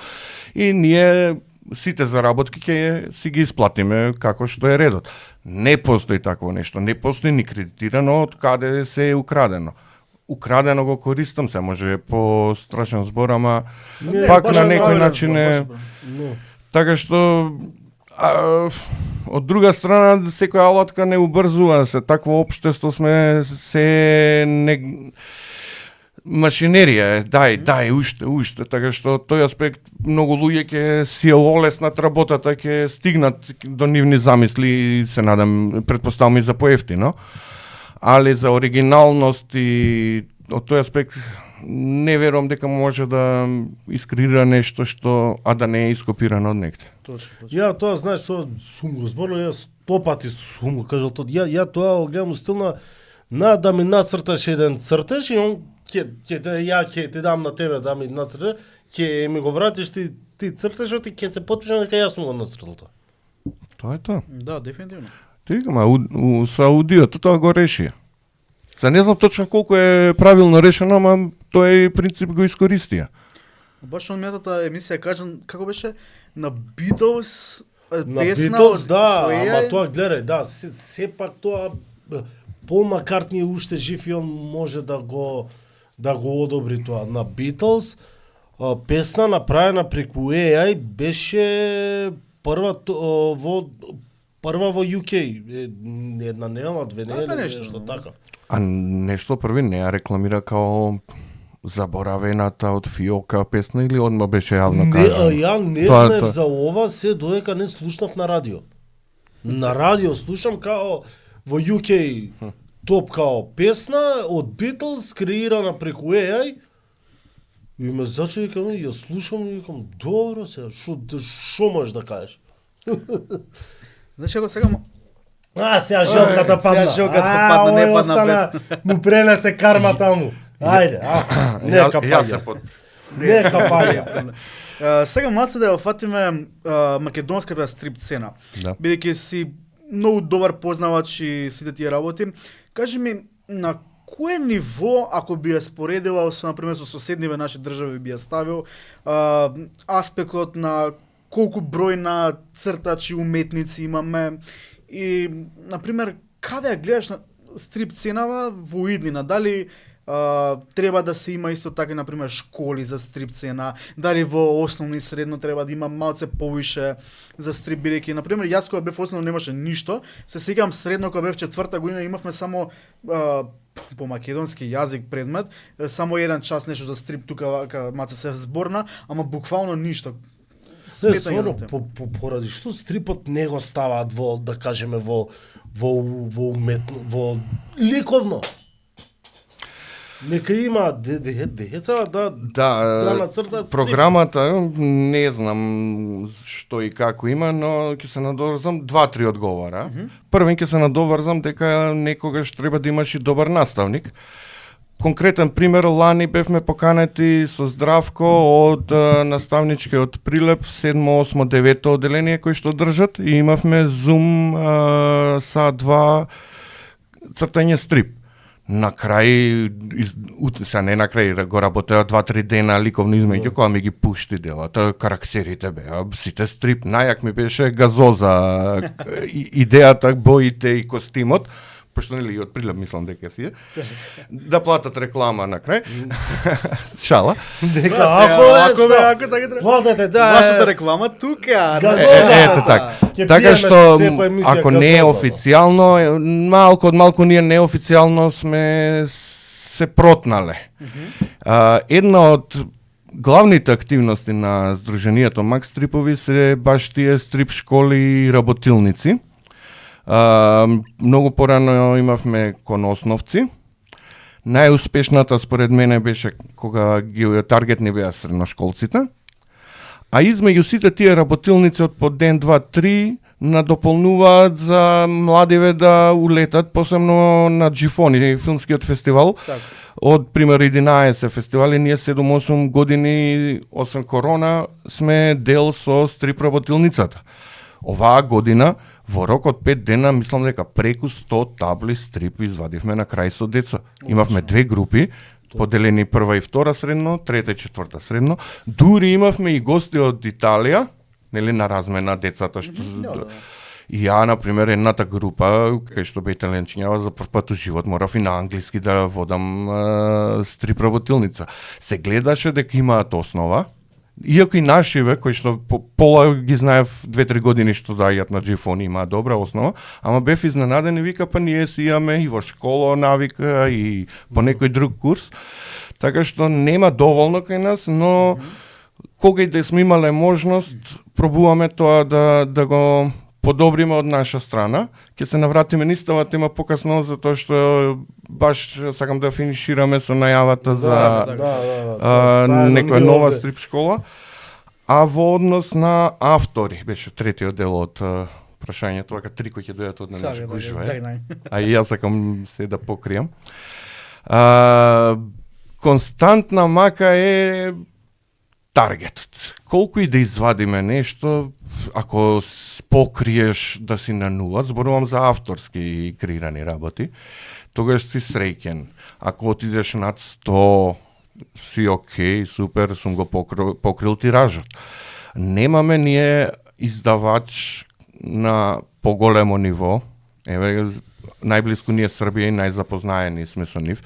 и ние сите заработки ќе си ги исплатиме како што е редот. Не постои такво нешто, не постои ни кредитирано од каде се е украдено. Украдено го користам, се може по страшен збор, ама пак баш на е некој правилен начин збор, е... баш правилен. Така што од друга страна секоја алатка не убрзува, се такво општество сме, се не машинерија е, дај, уште, така што тој аспект многу луѓе ќе си олеснат работата, ќе стигнат до нивни замисли и се надам, предпоставам и за поевтино, али за оригиналност и од тој аспект не верувам дека може да искреира нешто што а да не е ископирано од негде. Точно. Ја тоа знаеш што сум го зборил, ја 100 пати сум го кажал тоа. Ја тоа го гледам стил на да ми нацрташ еден цртеж и он ќе ти дам на тебе да ми нацрташ, ќе ми го вратиш ти цртежот и ќе се потпишам дека јас сум го нацртал тоа. Тоа е тоа. Да, дефинитивно. Ти викам, со аудиото тоа го решија. За не знам точно колку е правилно решено, ама тој принцип го искористија. Баш на метата емисија кажан како беше на Beatles На песна Beatles, од да, своја- ама тоа гледај, да, сепак тоа Пол Маккартни уште жив и он може да го одобри тоа. На Beatles песна направена преку AI беше прва во UK, една недела, две Така недели, нешто, нешто да. така. А нешто први не ја рекламира као заборавената од Фиока песна или одма беше јавно Не, кажано? ја не Тоа- знаев тоа- за ова се додека не слушнав на радио. На радио слушам као во UK топ као песна од Beatles креирана преку AI и ме зачуди викам, ја слушам и викам, добро се, шо можеш да кажеш? Значи ако сега Сега желката падна. сега желката падна, не овој падна остана, му пренесе карма таму. Ајде, нека Јас се паѓа. под... Нека паѓа. Сега малце да ја офатиме македонската стрип сцена. Да. Бидејќи си многу добар познавач и сите тие работи, кажи ми на кое ниво, ако би ја споредила со, например, со соседниве наши држави, би ја ставил аспектот на колку број на цртачи, уметници имаме и, например, каде ја гледаш на стрип сценава во иднина, дали треба да се има исто така, например, школи за стрип сцена, дали во основно и средно треба да има малце повише за стрип, бидејќи, например, јас кога бев основно немаше ништо, се сеќавам средно кога бев 4-та година имавме само по македонски јазик предмет, само еден час нешто за стрип тука вака маце се зборна, ама буквално ништо. Се Сметање за стварно те. поради што стрипот не го ставаат во, да кажеме, во уметно, во ликовно. Нека има деца да Да, нацртат програмата, не знам што и како има, но ќе се надоврзам 2-3 одговора. Првен ќе се надоврзам дека некогаш треба да имаш и добар наставник. Конкретен пример, лани бевме поканети со Здравко од наставничкиот прилеп 7, 8, 9 одделение кои што држат и имавме Zoom са 2 цртање стрип. На крај, сега не на крај, го работеа 2-3 дена ликовно измеѓу, кога ми ги пушти делата, карактерите беа, сите стрип, најак ми беше газоза, идејата, боите и костимот, пошто нели и од прилеп мислам дека си е, да платат реклама на крај, шала. Дека Ако така треба. Водете, да. Вашата реклама тука. Газоза. Ето така. Ќе Така пиеме што, секоја емисија ако не е газоза. официјално, малку од малку ние неофицијално сме се протнале. Една од главните активности на Сдруженијето Макс Стрипови се баш тие стрип школи и работилници. Многу порано имавме кон основци. Најуспешната според мене беше кога ги таргетни беа средношколците. А измеѓу сите тие работилници од по ден, 2, 3 надополнуваат за младиве да улетат, посебно на Джифони, филмскиот фестивал. Така. Од пример 11 фестивали, ние 7-8 години, освен корона, сме дел со стрип работилницата. Оваа година, во рок од 5 дена, мислам дека преку 100 табли стрип извадивме на крај со деца. Имавме 2 групи, поделени прва и втора средно, трета и четврта средно. Дури имавме и гости од Италија, нели на размена децата што И ја, например, едната група, кај што бе италијанчињава, за прв пат у живот морав и на англиски да водам стрип работилница. Се гледаше дека имаат основа, иако и нашиве, кои што пола ги знаев 2-3 години што дајат на Джифони, имаат добра основа, ама бев изненаден и вика, па ние си имаме и во школа навика и по некој друг курс, така што нема доволно кај нас, но кога и да сме имале можност, пробуваме тоа да го подобриме од наша страна. Ќе се навратиме нистава тема покасно, затоа што баш сакам да финишираме со најавата за некоја нова стрип школа. А во однос на автори, беше третиот дел од прашањето, вака три кои ќе дојдат од наш гужва. А и јас сакам се да покријам. Константна мака е таргетот. Колку и да извадиме нешто, ако покриеш да си на нула, зборувам за авторски креирани работи, тогаш си среќен. Ако отидеш над 100, си окей, супер, сум го покрил тиражот. Немаме ние издавач на поголемо ниво. Еве, најблиску ние Србија и најзапознаени сме со нив.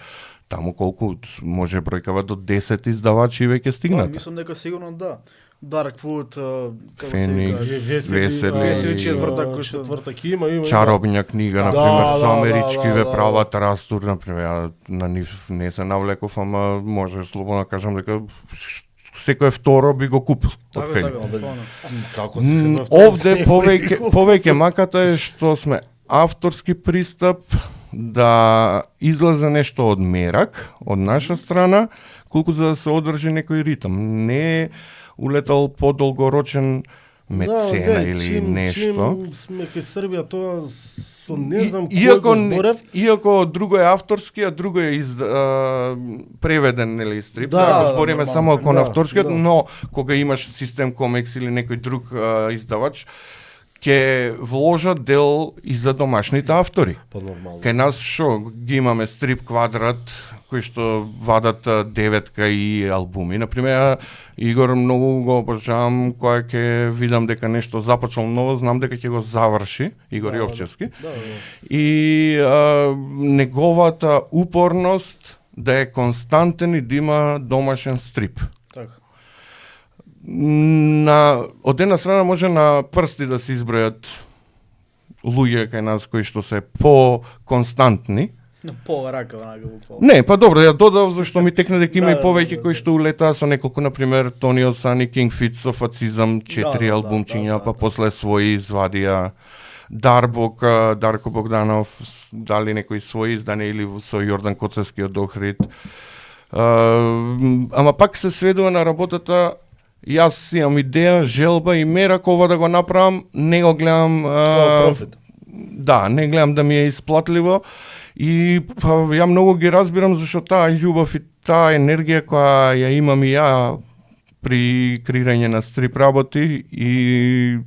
Таму колку може бројкава до 10 издавачи веќе стигнат. Мислам дека сигурно да. Darkwood, како Феникс, се Весели, четврта има. Чаробна книга, например, со америчкиве да. правата растур, например, на нив не се навлеков, ама може слободно кажам дека секој второ би го купил. Како се Овде повеќе маката е што сме авторски пристап, да излезе нешто од мерак, од наша страна, колку за да се одржи некој ритм. Не е улетал подолгорочен мецена гледај, или нешто. Чим сме кај Србија, тоа со не знам кој Иако, го зборев. иако друго е авторски, а друго е преведен или стрип, Да, да, да, збориме нормално. само ако на Да, авторскиот, да. но кога имаш систем комикс или некој друг издавач, ќе вложат дел и за домашните автори. Па нормално. Кај нас шо ги имаме стрип квадрат кои што вадат деветка и албуми. Например, Игор многу го обожавам кога ќе видам дека нешто започнал ново, знам дека ќе го заврши, Игор Јовчевски. Да, да. И неговата упорност да е константен и да има домашен стрип. Така. Од една страна може на прсти да се избројат луѓе кај нас кои што се по-константни. На пола рака, онака буквално. Не, па добро, ја додав зашто ми текна дека има Да, и повеќе да, да, кои што улетаа со неколку, например, Тони Осани, King Fit со Фацизам, 4 да, албумчиња, да, па да. после своји извадија Дарбок, Дарко Богданов, дали некои своји издания или со Јордан Коцевски од Охрид. Ама пак се сведува на работата. Јас имам идеја, желба и мера кога да го направам, не го гледам Тоа профит. да, не гледам да ми е исплатливо и па, ја многу ги разбирам зашто таа љубов и таа енергија која ја имам и ја при креирање на стрип работи и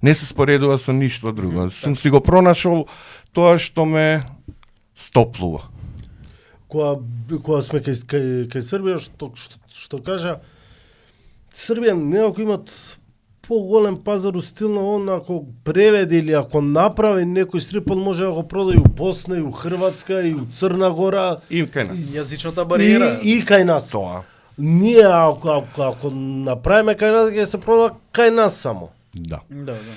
не се споредува со ништо друго. Сум си го пронашол тоа што ме стоплува. Кога сме кај Србија, што кажа, Србија некако имат поголем пазар у стил на он, ако преведи или ако направи некој стрип, он може да го продаде у Босна, и у Хрватска, и у Црна Гора, И кај нас. Јазичната бариера. и кај нас. Тоа. Ние, ако направиме кај нас, ќе се продава кај нас само. Да. Да, да.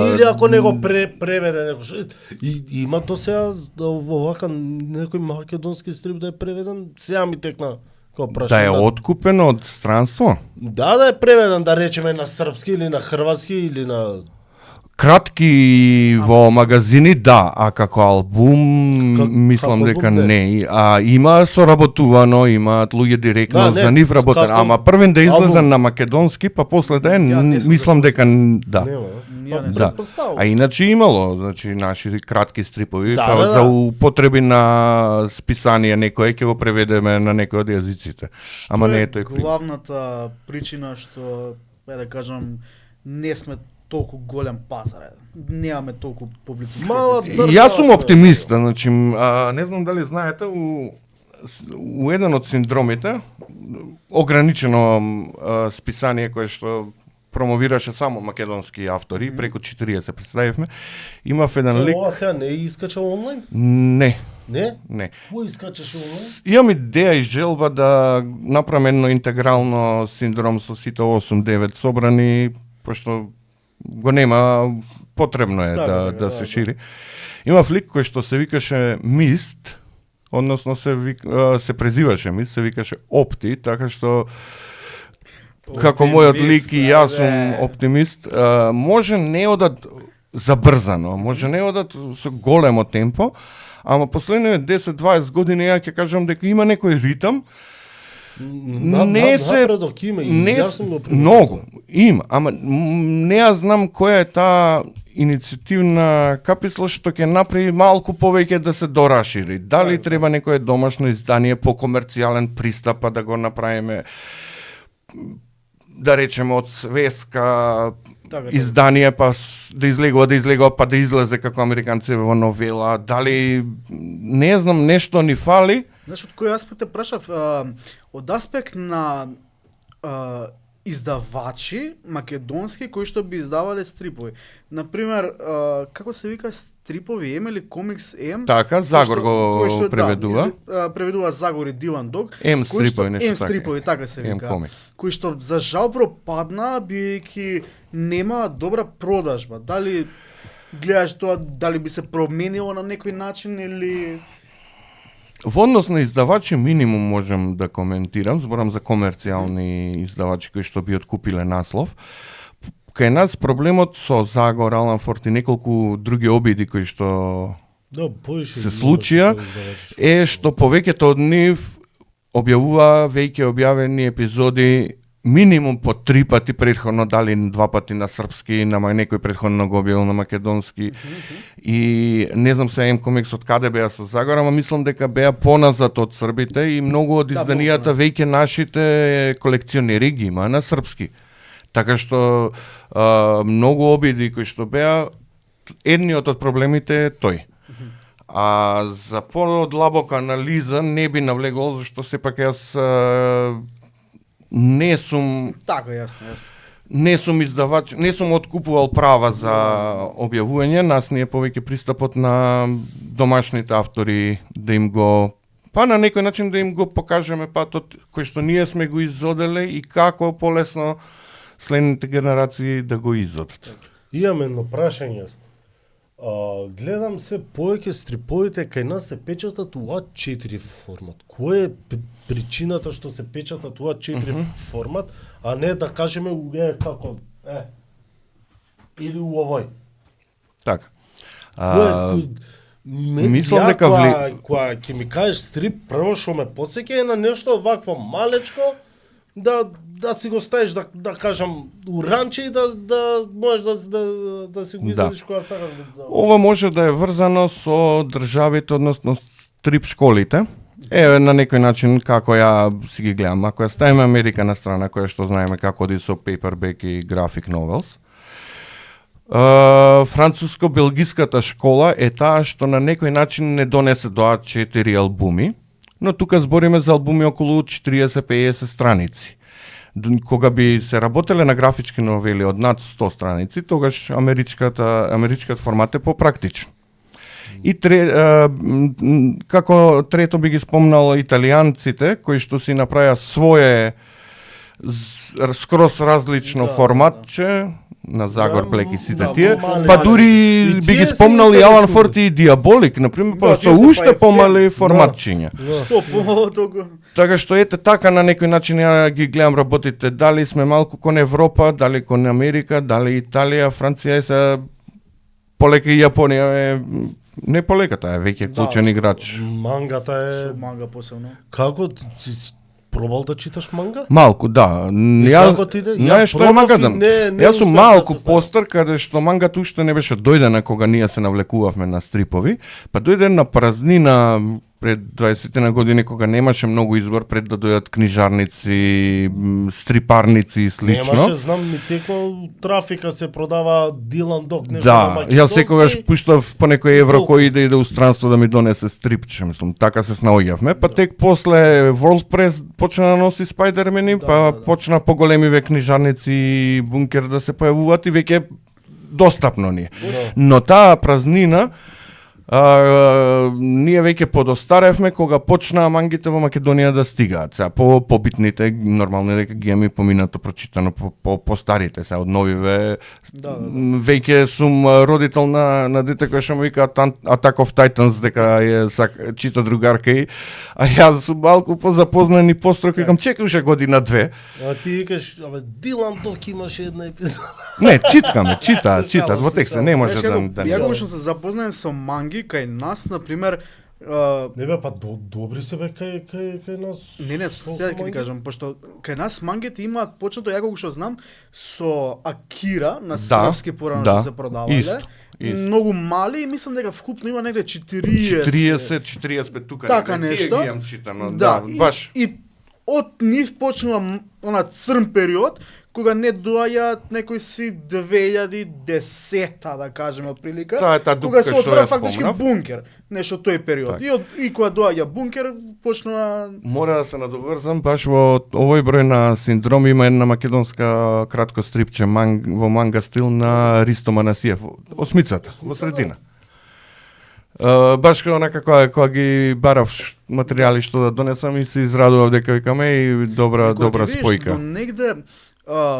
Или ако не го преведе некој. И има то сега овака некој македонски стрип да е преведен, сега ми текна како Да прашање. е откупен од странство. Да е преведен, да речеме на српски или на хрватски или на Кратки во магазини, да, а како албум, мислам како дека албум, не. А има соработувано, имаат луѓе директно Да, не, за нив работен, како ама првен да излезе албум. на македонски, па после да е, Ја не сум мислам дека да. нема. Ја не Да. Представувам. А иначе имало, значи наши кратки стрипови, Да, па да, за да. употреби на списание некој ќе го преведеме на некој од јазиците. Ама не е тој пример. главната причина што, да кажам, не сме толку голем пазар. Немаме толку публицитет. Мала држава Јас сум сме. оптимист, значи, не знам дали знаете, у еден од синдромите, ограничено списание кое што промовираше само македонски автори, преку 40 представивме, имав еден лик, Ова сега не искача онлайн? не, Не? не. Кој искачаше онлайн? Имам идеја и желба да направам едно интегрално синдром со сите 8-9 собрани, пошто го нема, потребно е Така, да, така, да да, се да. шири. Имав лик кој што се викаше Мист, односно се презиваше Мист, се викаше Опти, така што како мојот лик и јас сум оптимист, може не одат забрзано, може не одат со големо темпо, ама последните 10-20 години ја ќе кажам дека има некој ритам, не се Напредок има и не јас сум го приметил. многу има, ама не ја знам која е таа иницијативна каписла што ќе направи малку повеќе да се дорашири. Дали треба некое домашно издание по комерцијален пристап па да го направиме, да речеме од свеска Така, издание па да излегува па да излезе како американци во новела, дали не знам нешто ни фали. Знаеш, од кој аспект те прашав? Од аспект на издавачи македонски кои што би издавале стрипови. Например, како се вика стрипови М или комикс М? Така, Загор го преведува. Да, преведува Загор и Дилан Дог. М кои што- стрипови, нешто М така. стрипови, така се М вика. комик. Кои што за жал пропадна бидејќи нема добра продажба. Дали гледаш тоа, дали би се променило на некој начин или Во однос на издавачи минимум можем да коментирам, зборам за комерцијални издавачи кои што би откупиле наслов. Кај нас проблемот со Загор, Алан Форд и неколку други обиди кои што Да, поише се има случија, што издавачи е што повеќето од нив објавува веќе објавени епизоди минимум по 3 пати претходно, дали 2 пати на српски, некој претходно го бил на македонски. И не знам се М-комикс од каде беа со Загора, ама мислам дека беа поназад од србите и многу од изданијата веќе нашите колекционери ги има на српски. Така што многу обиди кои што беа, едниот од проблемите е тој. А за подлабока анализа не би навлегол, зашто сепак јас не сум Така, јасно. не сум издавач, не сум откупувал права за објавување, нас ни е повеќе пристапот на домашните автори да им го на некој начин да им го покажеме патот кој што ние сме го изоделе и како полесно следните генерации да го изодат. Имам едно прашање. Гледам се повеќе стриповите кај нас се печатат у А4 формат. Која е причината што се печатат у А4 формат, а не да кажеме како или у овој? Така. Мислам дека кога ќе ми кажеш стрип, прво што ме потсеќа е на нешто вакво малечко, да си го ставиш, да кажам, уранче и да можеш да си го изадиш кога сакаш. Ова може да е врзано со државите, односно стрип школите. На некој начин како ја си ги гледам. Ако ја ставиме Америка на страна, која што знаеме како оди со paperback и graphic novels, француско-белгиската школа е таа што на некој начин не донесе до А4 албуми, но тука збориме за албуми околу 40-50 страници. Кога би се работеле на графички новели од над 100 страници, тогаш америчкиот формат е попрактичен. И како трето би ги спомнал италијанците, кои што си направија своје скроз различно форматче, на Загор, Блек и сите тие, па дури би ги спомнал и Алан Форд и Диаболик, например, па со уште помали форматчиња. Што толку? Така што ете така на некој начин ја ги гледам работите, дали сме малку кон Европа, дали кон Америка, дали Италија, Франција се полека и Јапонија е не полека, таа е веќе клучен играч. Мангата е Манга посебно. како си пробал да читаш манга? Малку, да. Како ти иде? Знаеш што е мангата? Јас сум успеав малку да се ставам. постар, каде што мангата уште не беше дојдена кога ние се навлекувавме на стрипови, па дојде на празнина пред 20 на години кога немаше многу избор пред да дојдат книжарници, стрипарници и слично. Немаше, знам, ми теко трафика се продава Дилан Дог, нешто Да, на македонски. јас секогаш пуштав по некој евро кој иде у странство да ми донесе стрипче, мислам, така се снаоѓавме, па тек после World Press почна да носи Спајдермени, па почна поголемиве книжарници и бункер да се појавуваат и веќе достапно ни е. Но таа празнина ние веќе подостаревме кога почнаа мангите во Македонија да стигаат. Сега по побитните нормално е дека ги имаме поминато прочитано по старите, сега од новиве. Веќе сум родител на дете кој што му вика Attack of Titans дека чита другарка и а јас сум малку позапознан и построг викам чекај уште година две. А ти викаш, абе Дилан Дог имаше една епизода. Не, читат во текст, не може да Ја кога што се запознаен со манги кај нас, на пример, Не бе, па добри се бе кај нас. Не, сега ќе ти кажам, пошто кај нас мангите имаат почнато, ја кога што знам, со Акира на српски порано што се продавале. Исто. Многу мали и мислам дека вкупно има негде 40. 40 тука. Така нешто. Тие ги имам читано, да, баш. И од нив почнува она црн период, кога не доаѓаат некои си 2010-та, да кажеме, отприлика, кога се отвора фактички бункер, нешто тој период. И кога доаѓа бункер, почнува... Мора да се надоврзам, баш во овој број на Синдром има една македонска кратко стрипче во манга стил на Ристо Манасиев, осмицата, во средина. Баш онака кога ги барав материјали што да донесам и се израдував дека викаме и добра спојка. До негде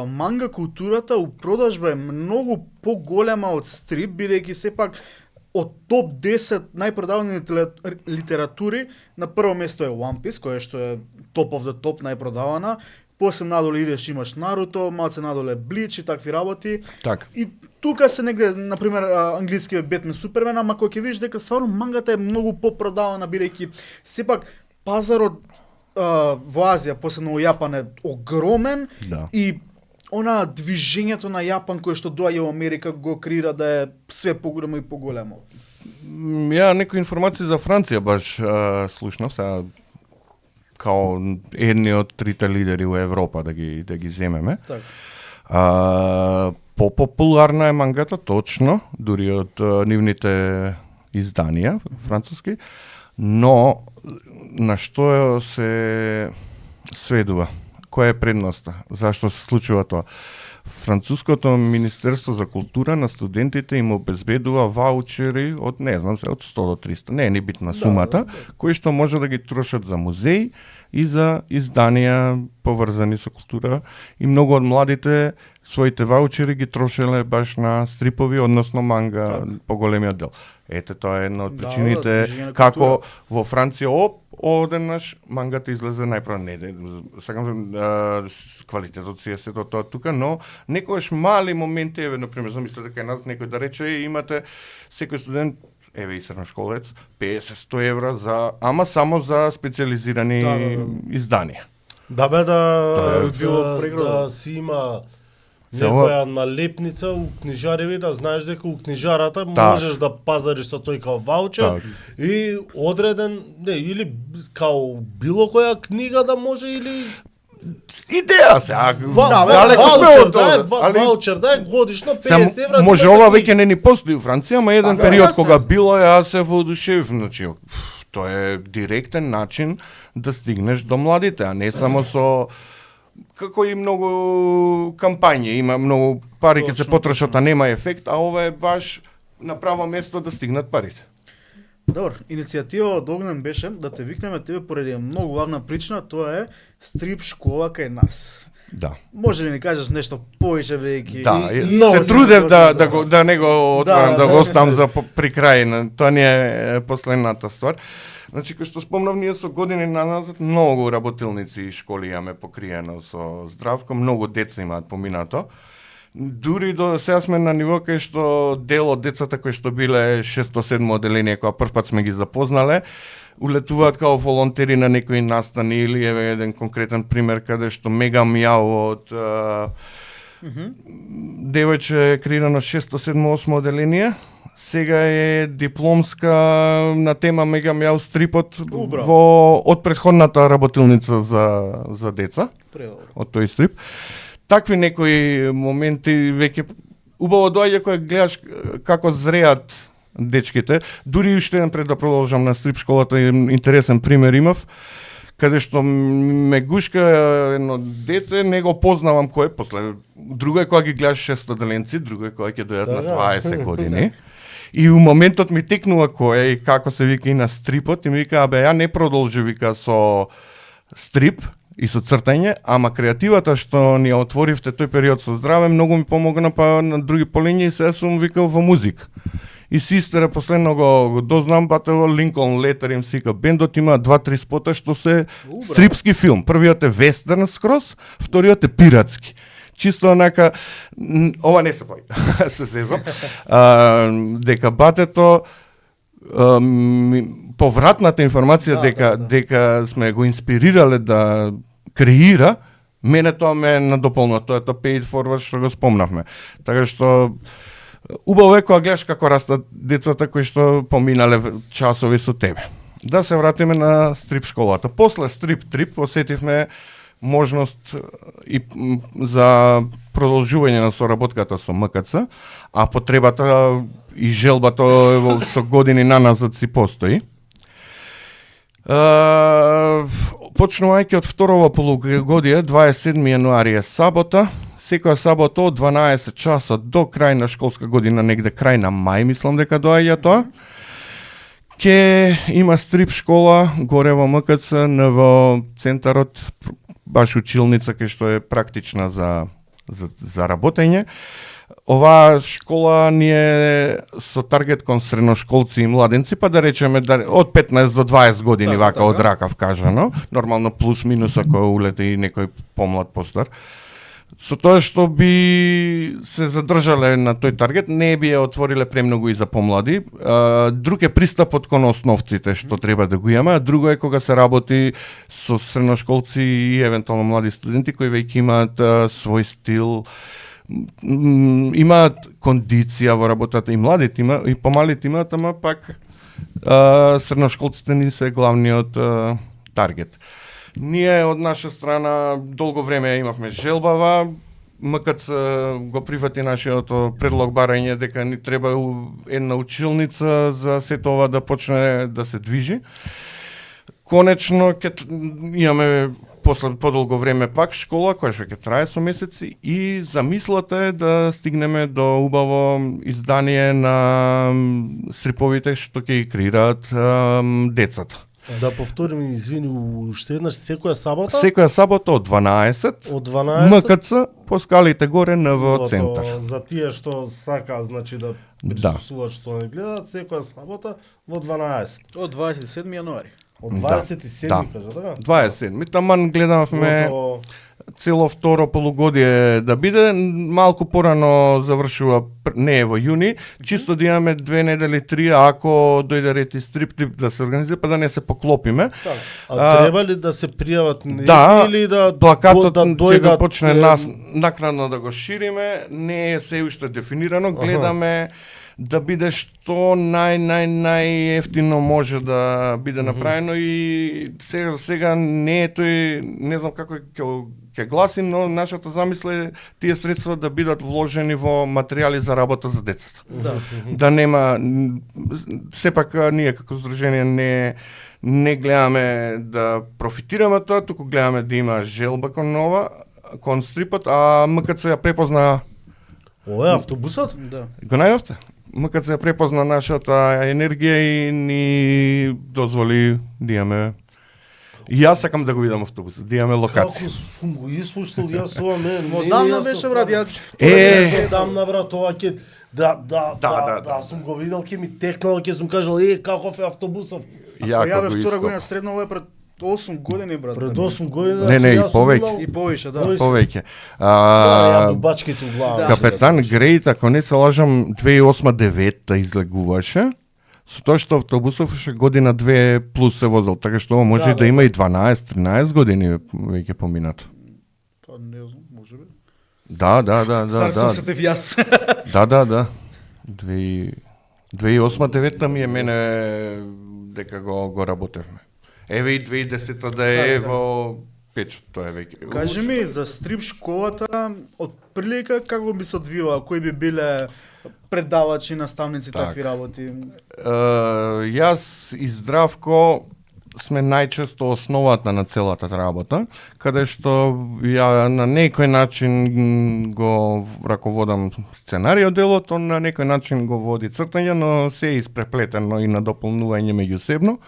манга културата у продажба е многу поголема од стрип, бидејќи сепак од топ 10 најпродавани литератури на прво место е One Piece, која што е топ of the топ најпродавана. После надоле идеш имаш Наруто, малце надоле Блич и такви работи. Так. И тука се негде, например, англиски Бетмен Супермен, ама кој ќе видиш дека стварно мангата е многу попродавана, бидејќи сепак пазарот во Азија, посебно во Јапан е огромен Да. и она движењето на Јапан кое што доаѓа во Америка го креира да е све поголемо и поголемо. Ја некои информации за Франција баш слушнав, сега као едни од трите лидери во Европа да ги земеме. Така. Попопуларна е мангата, точно, дури од нивните изданија француски, но на што се сведува? Која е предноста? Зашто се случува тоа? Француското Министерство за култура на студентите им обезбедува ваучери од, не знам се, од 100 до 300, не е ни битна сумата, кои што може да ги трошат за музеи и за изданија поврзани со култура. И многу од младите своите ваучери ги трошеле баш на стрипови, односно манга, поголемиот дел. Ете, тоа е една од причините движење на како во Франција одеднаш мангата излезе најпрво, не, сакам квалитетот си е сето тоа тука, но некојаш мали моменти, еве, например, замислете кај нас некој да рече, имате секој студент, еве и средношколец, 50-100 евра за, ама само за специализирани изданија. Да бе, Тоа би било да прегрозно. си има Само- некоја налепница у книжареви, да знаеш дека у книжарата можеш да пазариш со тој као ваучер Так. и одреден, не, или као било која книга да може или Идеја се, далеко сме ваучер од тоа, ваучер да е годишно 50 Сега, евра. може ти ова книги. веќе не ни постои у Франција, ама еден Така, период јас кога се- било е, јас се воодушевив, значи тоа е директен начин да стигнеш до младите, а не само со како и многу кампањи, има многу пари ќе се Точно, потрошат, а нема ефект, а ова е баш на право место да стигнат парите. Добро, иницијатива од Огнен беше да те викнеме тебе поради многу важна причина, тоа е стрип школа кај нас. Да. Може ли ми кажеш нешто повеќе веќе? Да, много се си трудев готов да не го отварам, да го да. оставам за при крај, тоа не е последната ствар. Значи, кој што спомнав, ние со години назад многу работилници и школи имаме покриено со здравко, многу деца имаат поминато. Дури до сега сме на ниво кај што дел од децата кои што биле 6-7 оделение, кога првпат сме ги запознале, улетуваат као волонтери на некои настани или еве еден конкретен пример каде што Мега Мјао од девојче креирано 6-7-8 оделение, сега е дипломска на тема Мега Мјао стрипот Убраво. од претходната работилница за деца, Предобро. од тој стрип. Такви некои моменти веќе убаво доаѓа кога гледаш како зреат дечките. Дури уште еден пред да продолжам на стрип школата, интересен пример имав, каде што ме гушка едно дете, не го познавам кој е, после друго е кога ги гледаш 600 деленци, друго е кога ќе дојдат на 20 години. И у моментот ми текнува кој е и како се вика и на стрипот и ми вика, абе, ја не продолжи, вика, со стрип и со цртање, ама креативата што ни ја отворивте тој период со здраве, многу ми помогна па на други полињи и сега сум викал во музика. И систера последно го дознам, батево Линколн Летер им сика бендот има 2-3 спота што се стрипски филм. Првиот е вестерн скроз, вториот е пиратски. Чисто онака, ова не се бој, се сезам, дека батето повратната информација дека сме го инспирирале да креира, мене тоа ме надополнува, тоа е тоа paid forward што го спомнавме. Така што убаво е кога гледаш како растат децата кои што поминале часови со тебе. Да се вратиме на стрип школата. После стрип трип осетивме можност и за продолжување на соработката со МКЦ, а потребата и желбата со години наназад си постои. Почнувајќи од второво полугодие, 27 јануари е сабота, секоја сабота од 12 часа до крај на школска година, негде крај на мај, мислам дека доаѓа тоа, ке има стрип школа горе во МКЦ, во центарот, баш училница кај што е практична за работење. Оваа школа ни е со таргет кон средношколци и младенци, па да речеме од 15 до 20 години, Така, вака така. од ракав кажано, нормално плюс минус ако улете и некој помлад постар. со тоа што би се задржале на тој таргет, не би ја отвориле премногу и за помлади. Друг е пристапот кон основците што треба да го имаме, а друго е кога се работи со средношколци и евентуално млади студенти кои веќе имаат свој стил, имаат кондиција во работата, и младите има, и помалите имаат, ама пак средношколците ни се главниот таргет. Ние од наша страна долго време имавме желбава, МКЦ го прифати нашиот предлог барање дека ни треба една училница за сето ова да почне да се движи. Конечно имаме после подолго време пак школа која што ќе трае со месеци и замислата е да стигнеме до убаво издание на стриповите што ќе ги креираат децата. Да повторим, извини, уште еднаш секоја сабота? Секоја сабота од 12 од 12 МКЦ по скалите горе НВО центар. За тие што сака, значи да присуствуваат, што не гледаат, секоја сабота во 12. Од 27 јануари. Од 27, да. кажа, така? 27. Таман гледавме Ото- цело второ полугодие да биде, малку порано завршува, не е во јуни, чисто да имаме 2 недели, 3, ако дојде ред и стриптип да се организира, па да не се поклопиме. Така. А треба ли да се пријават нејзини Да, или да плакатот да ќе го дојдат почне накнадно да го шириме, не е се уште дефинирано, гледаме да биде што најефтино може да биде направено и сега не е тој, не знам како ќе гласи, но нашата замисла е тие средства да бидат вложени во материјали за работа за децата. Да нема, сепак ние како здружение не гледаме да профитираме тоа, туку гледаме да има желба кон стрипот, а МКЦ ја препозна. Ова е автобусот? Да. Го најавте? МКЦ ја препозна нашата енергија и ни дозволи да имаме. И јас сакам да го видам автобусот, да имаме локација. Како сум го испуштил јас ова Одамна беше брат, ја Одамна брат, ова ќе да сум го видел, ќе ми текнало, ќе сум кажал каков е автобусов. ја бе го втора исто. година средно, ова е пред 8 години брат. Пред 8 години. Не, значи, и јас сум повеќе. имал- И повеќе, да. Повеќе. Да, ја бубачките у глава. Капетан Грейт, ако не се лажам, 2008-2009 излегуваше. Со тоа што автобусов ше година 2 плюс се возел, така што може да има и 12-13 години веќе поминат. Па не знам, може би. Да. Стар сум се тев јас. Да. 2008-2009 ми е мене дека го работевме. Еве и 2010 да е во печот, тоа е веќе. Кажи ми за стрип школата, од прилика како би се одвиваа, кои би биле предавачи, наставници, такви работи? Јас и Здравко сме најчесто основата на целата работа, каде што ја на некој начин го раководам сценарио делот, он на некој начин го води цртање, но се е испреплетено и на дополнување меѓусебно.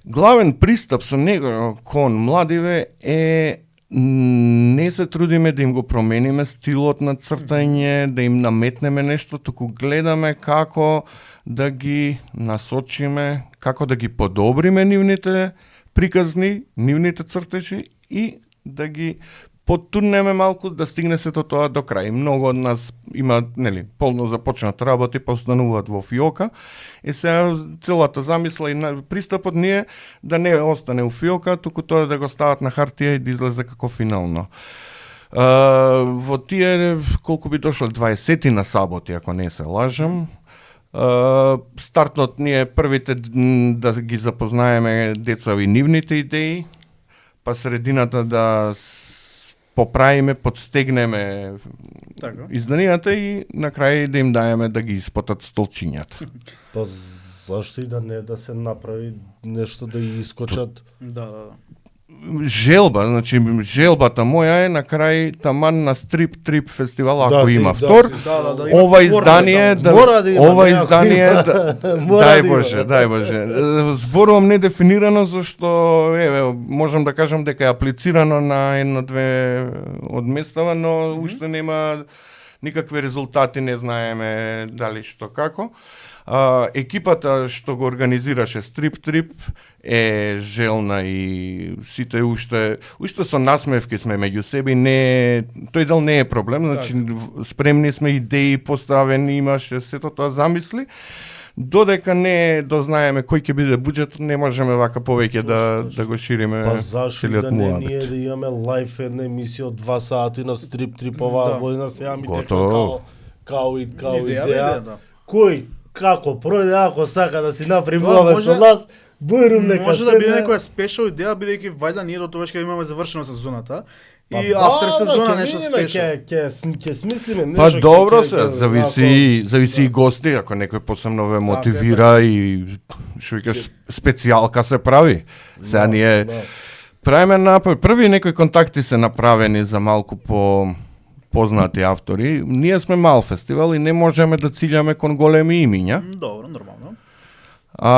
Главен пристап со него кон младиве е не се трудиме да им го промениме стилот на цртање, да им наметнеме нешто, туку гледаме како да ги насочиме, како да ги подобриме нивните приказни, нивните цртежи и да ги потурнеме малку да стигне сето тоа до крај. Многу од нас има, полно започнат работи, па остануваат во фиока. И сега целата замисла и пристапот ни е да не остане у фиока, туку тоа да го стават на хартија и да излезе како финално. Во тие, колку би дошло, 20 на саботи, ако не се лажам, стартот ни е првите да ги запознаеме деца и нивните идеи, па средината да поправиме, подстегнеме изданијата и на крај да им даеме да ги испотат столчињата. Па зашто и да не да се направи нешто да ги искочат? Да. Желба, значи желбата моја е на крај таман на Трип фестивал, ако има втор, ова издание дај Боже. Зборувам недефинирано зашто можам да кажам дека е аплицирано на едно-две од местава, но уште нема никакви резултати, не знаеме дали што како. Екипата што го организираше Стрип Трип е желна и сите уште со насмевки сме меѓу себе, тој дел не е проблем, значи спремни сме, идеи поставени, имаше сето тоа замисли. Додека не дознаеме кој ќе биде буџетот, не можеме вака повеќе да го шириме Па зашо целиот да не муабет. ние да имаме лайф една емисија од 2 сати на Стрип Трип оваа година, сега ми текна Готово. као Идеја, идеја. да. Кој како пројде, ако сака да си направи Тоа муабет може- со нас, бърум нека Може да биде седне. некоја спешал идеја, бидејќи вајда ние до тогаш ќе имаме завршено сезоната Па и да, автор да, сезона ќе нешто видиме, спешал. ќе смислиме Па нешто. добро ќе- се, ќе- зависи и гости, ако некој посебно ве мотивира и што викаш специјалка се прави. Сега Да, ние да. правиме први некои контакти се направени за малку по познати автори. Ние сме мал фестивал и не можеме да циљаме кон големи имиња. Добро, нормално. А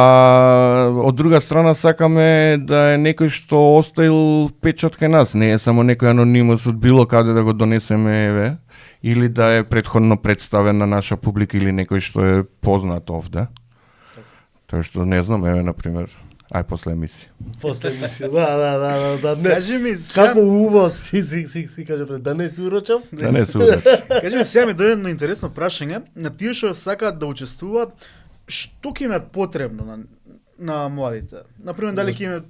од друга страна сакаме да е некој што оставил печат кај нас, не е само некој анонимус од било каде да го донесеме еве, или да е претходно представен на наша публика или некој што е познат овде. Тоа што не знам, еве на пример, ај после емисија. После мисија, да, не. Кажи ми, сега, Како убаво си каже пред да не си урочам? Да не се удачи. кажи ми, сега ми дојде едно интересно прашање, на тие што сакаат да учествуваат, што ќе им е потребно на младите? Например, дали ќе им е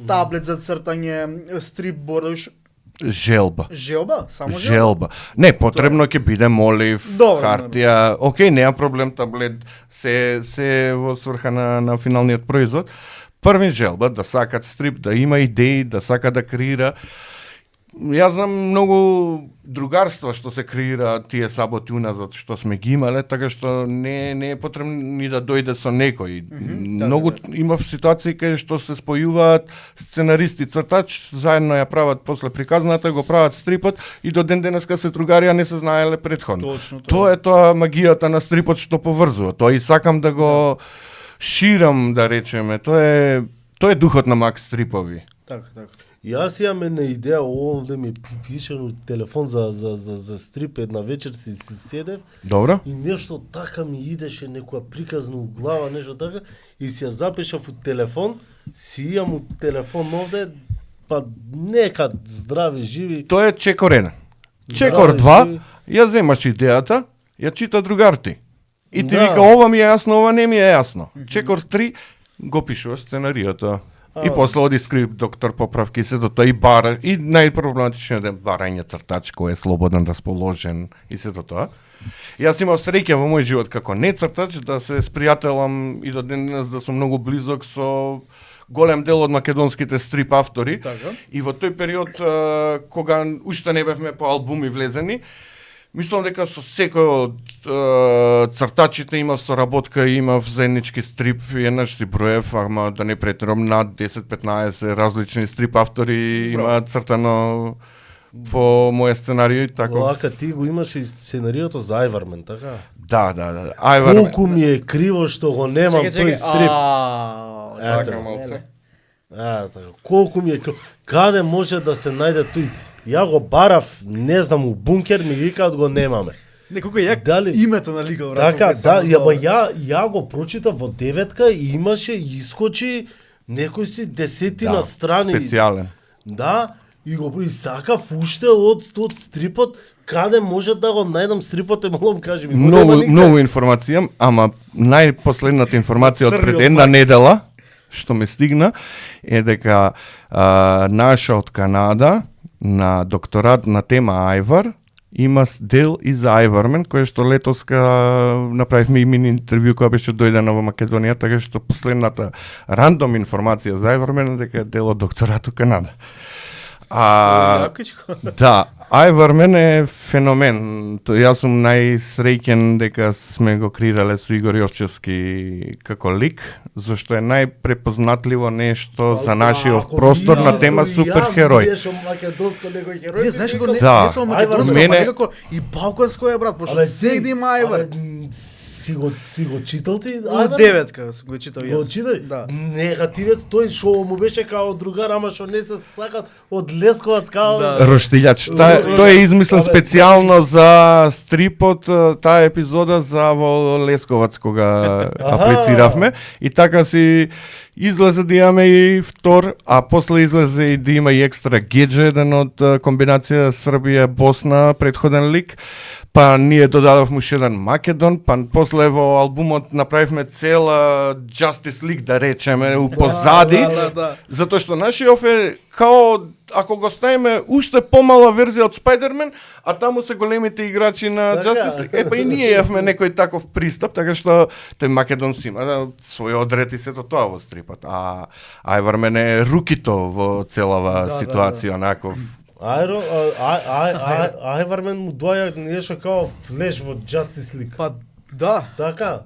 таблет за цртање, стрипборд, Желба. желба? Само желба? Желба. Не, потребно ќе биде молив, Добро, хартија. Океј, нема проблем, таблет се во сврха на финалниот производ. Први желба да сакат стрип, да има идеи, да сака да креира. Јас знам многу другарства што се креира тие саботи уназад што сме ги имале, така што не е потребно ни да дојде со некој. Многу има ситуации кај што се спојуваат сценаристи, цртач, заедно ја прават после приказната, го прават стрипот и до ден денеска се другарија не се знаеле претходно. Точно Тоа е тоа магијата на стрипот што поврзува. Тоа и сакам да го ширам, да речеме. Тоа е духот на Макс Стрипови. Така, така. Јас имам една идеја, овде ми пише на телефон за стрип, една вечер си седев Добро? и нешто така ми идеше, некоја приказна у глава, нешто така, и си ја запишав од телефон, си имам од телефон овде, па нека здрави, живи. Тоа е Чекор 1. Чекор Здрави, 2, живи. ја земаш идејата, ја чита другар ти. И ти Да. вика, ова ми е јасно, ова не ми е јасно. Чекор 3, го пишуваш сценаријата. И после оди скрип, доктор поправки се до тоа и бара, и најпроблематичниот е барање цртач кој е слободен, расположен и се до тоа. Јас имав среќа во мој живот како не цртач да се спријателам и до ден денес да сум многу близок со голем дел од македонските стрип автори. Така. И во тој период кога уште не бевме по албуми влезени, мислам дека со секој од цртачите имав соработка, имав заеднички стрип, и еднаш си броев, ама да не претерам, над 10-15 различни стрип автори имаат цртано по моје сценарио и така. Лака, ти го имаше и сценариото за Ајвармен, така? Да. Ајвар. Колку ми е криво што го немам тој стрип. Ето. Така малце. Така. Колку ми е криво. Каде може да се најде тој? Ја го барав, не знам, у бункер ми викаат го немаме. Неколку јак Дали- името на лига, брат. Така, колку е да, само ја го прочитав во деветка и имаше искочи некои си десетина Да, страни. специјален. Да, и го и сакав уште од стрипот, каде може да го најдам стрипот, молам кажи ми. го нема Многу нигде. многу информација, ама најпоследната информација од пред Црниот една мак. недела што ме стигна е дека наша од Канада на докторат на тема Ајвар има дел и за Ајвармен, кој што летоска направивме и мини интервју која беше дојдена во Македонија, така што последната рандом информација за Ајвармен е дека е дел од докторат у Канада. Јакичко. Да, Ајвармен е феномен. Јас сум најсреќен дека сме го креирале со Игор Јовчевски како лик, зашто е најпрепознатливо нешто за нашиот Ако простор на јас тема сум супергерој. Ја беше македонско некој херој. Не, би знаеш си го викал, не, Да. не само македонско, Мене- ама некако и балканско е, брат, пошто Абе, сегде има Ајвар. Си го читал ти? У деветка го читав Го јас. читај? Да. Негативец тој што му беше као другар, ама што не се сакат од Лесковац као... Да. Роштилјач. Ро- Тој е измислен Абе, специјално за стрипот, таа епизода за во Лесковац кога аплициравме и така си излезе да имаме и втор, а после излезе и да има и екстра Геджа, еден од комбинација Србија-Босна, претходен лик. Па ние додадовме уште еден Македон, па после во албумот направивме цела Justice League, да речеме, у позади, Да. затоа што нашиот е као ако го ставиме уште помала верзија од Spider-Man, а таму се големите играчи на Така. Justice League. И ние јавме некој таков пристап, така што тој Македон си има свој одред и сето тоа во стрипот. А Ајвармен е рукито во целава Да, ситуација, онаков. Ајвармен му доаѓа нешто као флеш во Justice League. Па да. Така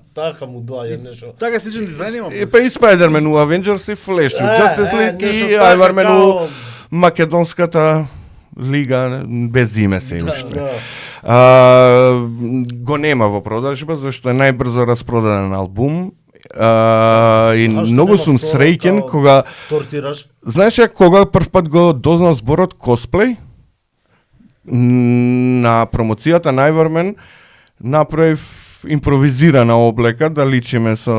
му доаѓа нешто. Така сличен дизајн има. Па и Spider-Man у Avengers и Flash, у Justice League нешто и така Ајвармен у као- македонската лига без име се Да, уште. да. Го нема во продажба, зашто е најбрзо распродаден албум. И Зашто многу нема сум второ, среќен као кога, Втор тираж. знаеш ја кога прв пат го дознав зборот косплей, на промоцијата на Ајвармен направив импровизирана облека да личиме со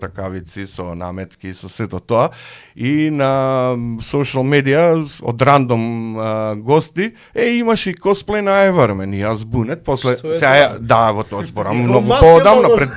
ракавици, со наметки, со сето тоа и на социјал медија од рандом гости имаш и косплей на Ајвармен и јас бунет после Со е сега да во тоа зборам многу поодамно пред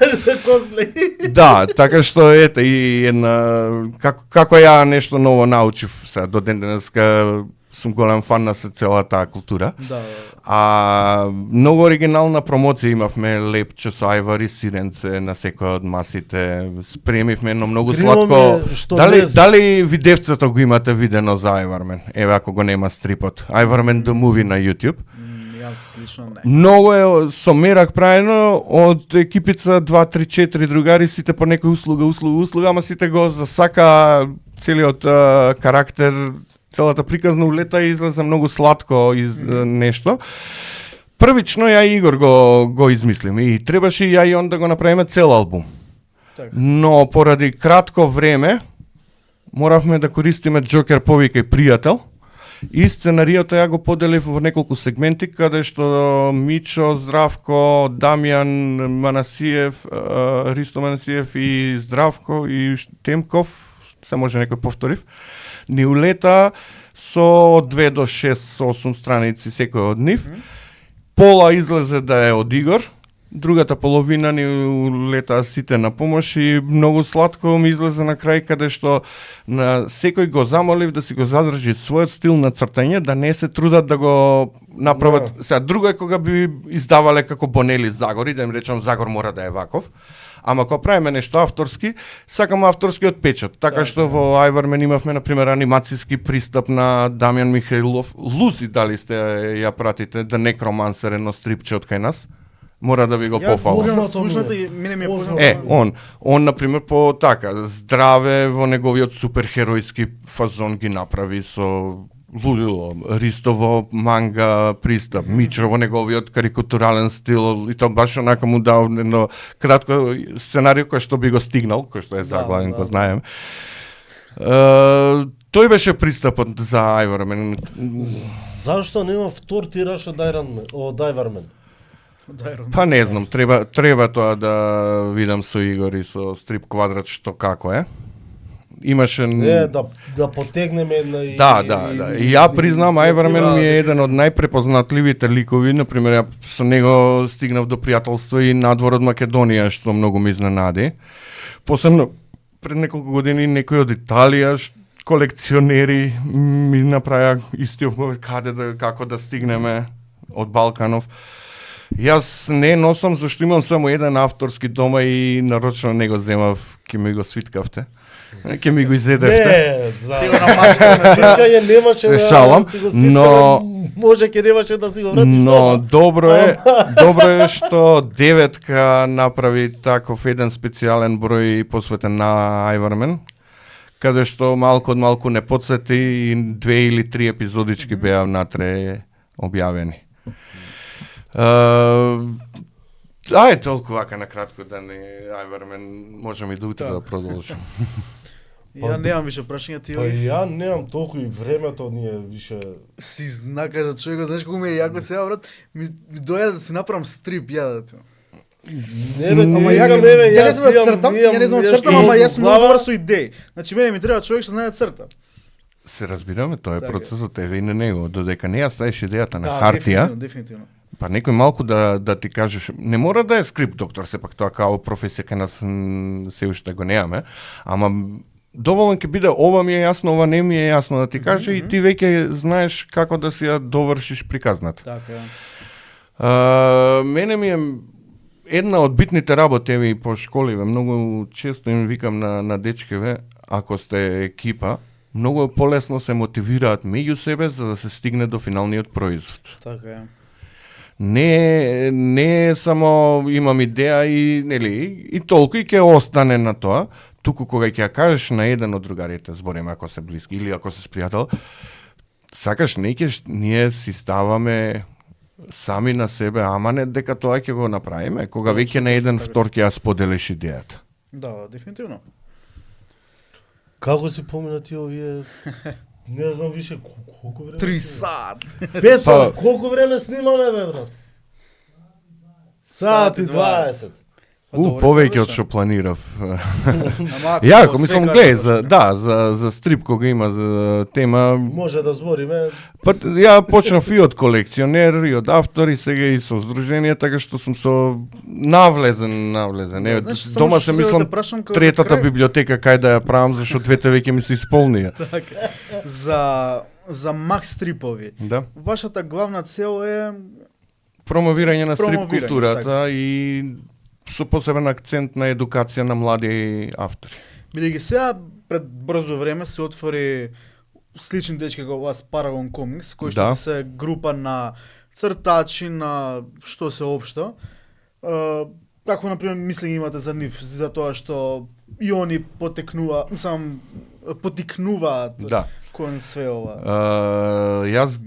Косплей. да, така што ете и една како ја нешто ново научив сега до ден денеска сум голем фан на целата таа култура. Да. А многу оригинална промоција имавме лепче со ајвари сиренце на секој од масите. Спремивме едно многу Гримаме сладко. што Дали без- дали видевцето го имате видено за Ајвармен? Еве ако го нема стрипот. Ајвармен the Movie на YouTube. Јас лично не. Многу е со мерак правено од екипица 2, 3, 4 другари, сите по некој услуга, ама сите го засака целиот карактер, целата приказна улета и излезе многу сладко из нешто. Првично ја и Игор го измислиме и требаше ја и он да го направиме цел албум. Така. Но поради кратко време моравме да користиме Джокер повика и пријател. И сценариото ја го поделив во неколку сегменти, каде што Мичо, Здравко, Дамјан Манасиев, Ристо Манасиев и Здравко и Темков, се може некој повторив, ни улета со 2 до 6, 8 страници секој од нив. Пола излезе да е од Игор, другата половина ни улетаа сите на помош и многу сладко ми излезе на крај каде што на секој го замолив да си го задржи својот стил на цртање, да не се трудат да го направат. Сега друго е кога би издавале како Бонели Загори, да им речам Загор мора да е ваков. Ама кога правиме нешто авторски, сакаме авторскиот печат. Така што во Ајвармен имавме на пример анимацијски пристап на Дамјан Михаилов. Луси дали сте ја пратите The Necromancer, едно стрипче од кај нас? Мора да ви го пофалам. познато Слушнато ми е. и мене ми е познато. Он на пример по така здраве во неговиот суперхеројски фазон ги направи со лудило, Ристово манга пристап, Мичо во неговиот карикатурален стил и тоа баш онака му дал едно кратко сценарио кој што би го стигнал, кој што е заглавен, го знаеме. Тој беше пристапот за Ајвармен. Зашто нема втор тираж од Ајвармен? Па не знам, треба тоа да видам со Игор и со Стрип Квадрат што како е. Имаше Не, да потегнеме на и... Да. И ја признам, Ајвармен ми е еден од најпрепознатливите ликови. Например, ја со него стигнав до пријателство и надвор од Македонија, што многу ме изненади. Посебно пред неколку години некој од Италија, колекционери ми направија истиот како да стигнеме од Балканов. Јас не носам, зашто имам само еден авторски дома и нарочно не го земав, ке ми го свиткавте. Ке ми го изедевте. Не, за свиткање немаше Се шалам, ти го но- свиткаме, може ке немаше да си го вратиш Но дома. добро е што Деветка направи таков еден специјален број посветен на Ајвармен, каде што малку од малку не подсети и 2 или 3 епизодички беа внатре објавени. Ај толку вака на кратко да не ајверме можеме и да утре да продолжим. Ја немам више прашања, ти Па ја немам толку и времето ние више. си знакаш за човекот, знаеш колку ми е јако сега, брат, ми дојде да си направам стрип, ја да ти. Не бе, Ама ти ја викам, ја не знам да цртам, ја не знам да цртам, ама јас сум многу глава. добар со идеи. Значи мене ми треба човек што знае да црта. Се разбираме, тоа е Така е. процесот еве и на него, додека не ја ставиш идејата на Да, хартија, дефинитивно. па некој малку да ти кажеш, не мора да е скрипт доктор, сепак тоа као професија кај нас се уште го немаме, ама доволно ќе биде ова ми е јасно, ова не ми е јасно да ти каже и ти веќе знаеш како да си ја довршиш приказната. Така е. Мене ми е една од битните работи еви по школиве, многу често им викам на дечкеве, ако сте екипа, многу е полесно се мотивираат меѓу себе за да се стигне до финалниот производ. Така е. Не е само имам идеја и нели и толку и ќе остане на тоа, туку кога ќе ја кажеш на еден од другарите, збориме ако се блиски или ако се пријател, сакаш не ќе ние си ставаме сами на себе, ама не дека тоа ќе го направиме, кога веќе на еден втор ќе ја споделиш идејата. Да, дефинитивно. Како си помина ти овие... Не знам више колку време. 3 сат. Пет Па- сат, колку време снимаме бе брат? Сат и 20. Повеќе од што планирав. Ама Јако, мислам, гледај, за стрип кога има за тема, Може да збориме. па ја почнав и од колекционер, и од автор, и сега и со здружение, така што сум со навлезен. Еве, знаеш, само дома што се се мислам да прашам како за третата крај. библиотека кај да ја правам, зашто двете веќе ми се исполнија. Така. За Макс Стрипови. Да. Вашата главна цел е Промовирање на стрип Промовирање, културата така. и со посебен акцент на едукација на млади автори. бидејќи сега пред брзо време се отвори слични дечки како вас Paragon Comics, кои што Да. се група на цртачи на што се општо. Како на пример мислење имате за нив, за тоа што и они потикнуваат Да. кон све ова. Јас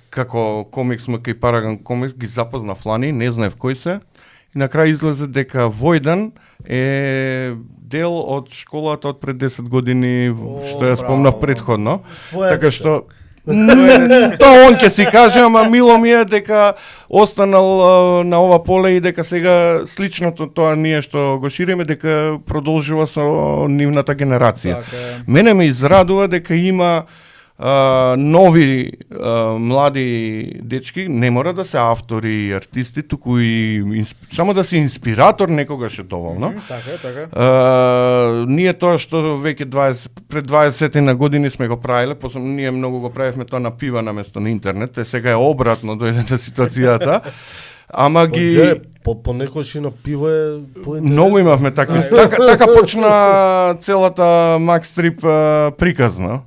како комикс кај Paragon Comics ги запознав лани, не знаев кој се. И на крај излезе дека Војдан е дел од школата од пред 10 години, што ја спомнав браво. предходно. Твоја Така дете. што тоа он ќе си каже, ама мило ми е дека останал на ова поле и дека сега сличното тоа ние што го шириме дека продолжува со нивната генерација. Така е. Мене ме израдува дека има нови млади дечки, не мора да се автори и артисти, туку и само да си инспиратор некогаш е доволно. Така е, така е. Ние тоа што веќе пред 20 на години сме го правиле, после ние многу го правевме тоа на пива наместо на интернет, сега е обратно дојде на ситуацијата. Ама ги По некојаш и на пиво е поинтересно. многу имавме такви. Така почна целата Макс Стрип приказна.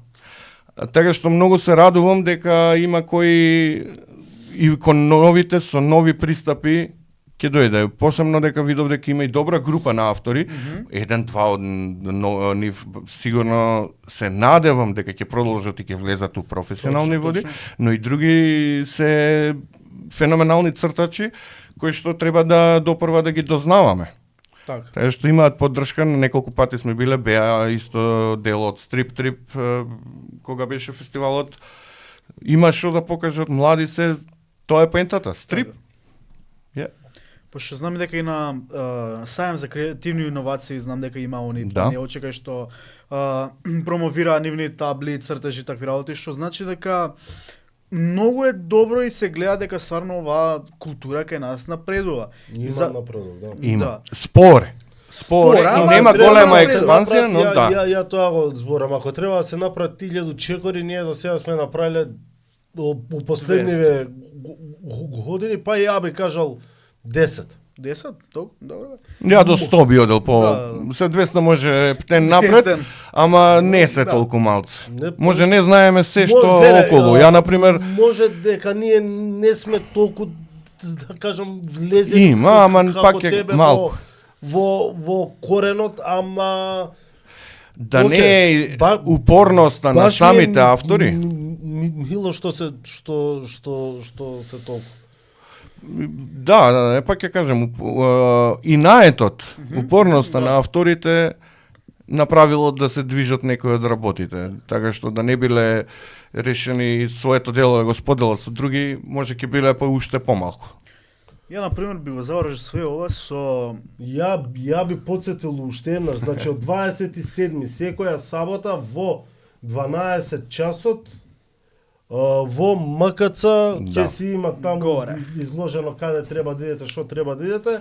Така што многу се радувам дека има кои и кон новите со нови пристапи ќе дојде. Посебно дека видов дека има и добра група на автори. Еден-два од нив сигурно се надевам дека ќе продолжат и ќе влезат у професионални води, но и други се феноменални цртачи кои што треба да допрва да ги дознаваме. Така. Така што имаат поддршка, на неколку пати сме биле, беа исто дел од Стрип Трип, кога беше фестивалот. Има што да покажат, млади се, тоа е поентата, стрип. Пошто знам дека и на сајам за креативни иновации, знам дека има они Да. панелчи кај што промовира нивни табли, цртежи, такви работи, што значи дека многу е добро и се гледа дека стварно оваа култура кај нас напредува. Има напредок, да. Има. Да. Споре, Споре, и ама нема треба голема да се експансија, но да. Ја тоа го зборам, ако треба да се направат 1000 чекори, ние до сега сме направиле у последниве години, па ја би кажал 10. 10? Толку? Добро. Ја до 100 би одел по... Да. Се 200 може птен напред, Птен. ама не се Да. толку малци. Не, Може не знаеме се што Гледај, околу. Ја, например, може дека ние не сме толку, да кажам, влезени Има, ама како пак е тебе малку. во коренот, ама да не Океј, е ба- упорноста на баш ми е самите автори. мило што се толку. Да, пак ќе кажем, и наетот, упорноста на авторите направило да се движат некои од работите, така што да не биле решени своето дело да го споделат со други, може ќе биле па уште помалку. Ја, например, би го завршил све ова со... Ја би подсетил уште еднаш, значи од 27 секоја сабота во 12 часот во МКЦ ќе Да. си има таму Горе. изложено каде треба да идете, што треба да идете.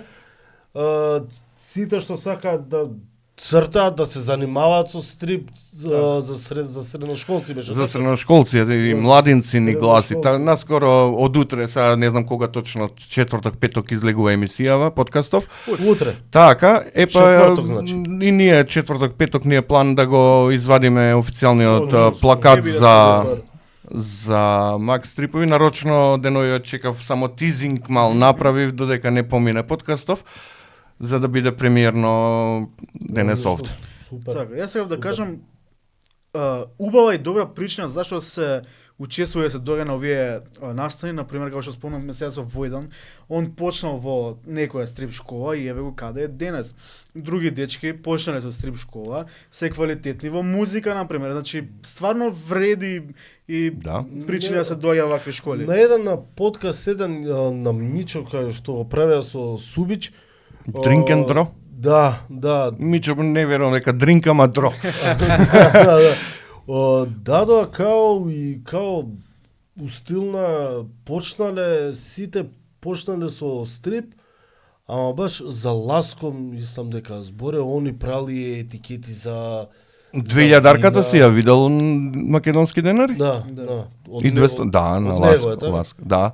Сите што сакаат да цртаат, да се занимаваат со стрип за средношколци беше. За така? средношколци и младинци ни гласи. Средношколци. Наскоро од утре, сега не знам кога точно, четврток, петок излегува емисијава, подкастов. Утре. Така, епа Четврток, значи. и ние четврток, петок ни е план да го извадиме официјалниот Одлично. плакат Ќе биде за Макс Стрипови. Нарочно денојот чекав само тизинг мал направив додека не помине подкастов, за да биде премиерно денес овде. Супер. Така, јас сакав да кажам убава и добра причина зашто се учествува се доаѓа на овие настани, например како што спомнавме сега со Војдан, он почнал во некоја стрип школа и еве го каде е денес. Други дечки почнале со стрип школа, се квалитетни во музика например, значи стварно вреди и Да. причини да се доаѓа вакви школи. На еден на подкаст, еден на Мичо, кај што го правеа со Субич. Drink and draw. Да. Мичо не верувам дека дринк ама дро. Дадоа као у стил на сите почнале со стрип, ама баш за ласком, мислам дека зборе, они прали етикети за 2000-дарката си ја видел македонски денари? Да. Од И него- 200, да, на од него е, ласка, така? ласка. Да.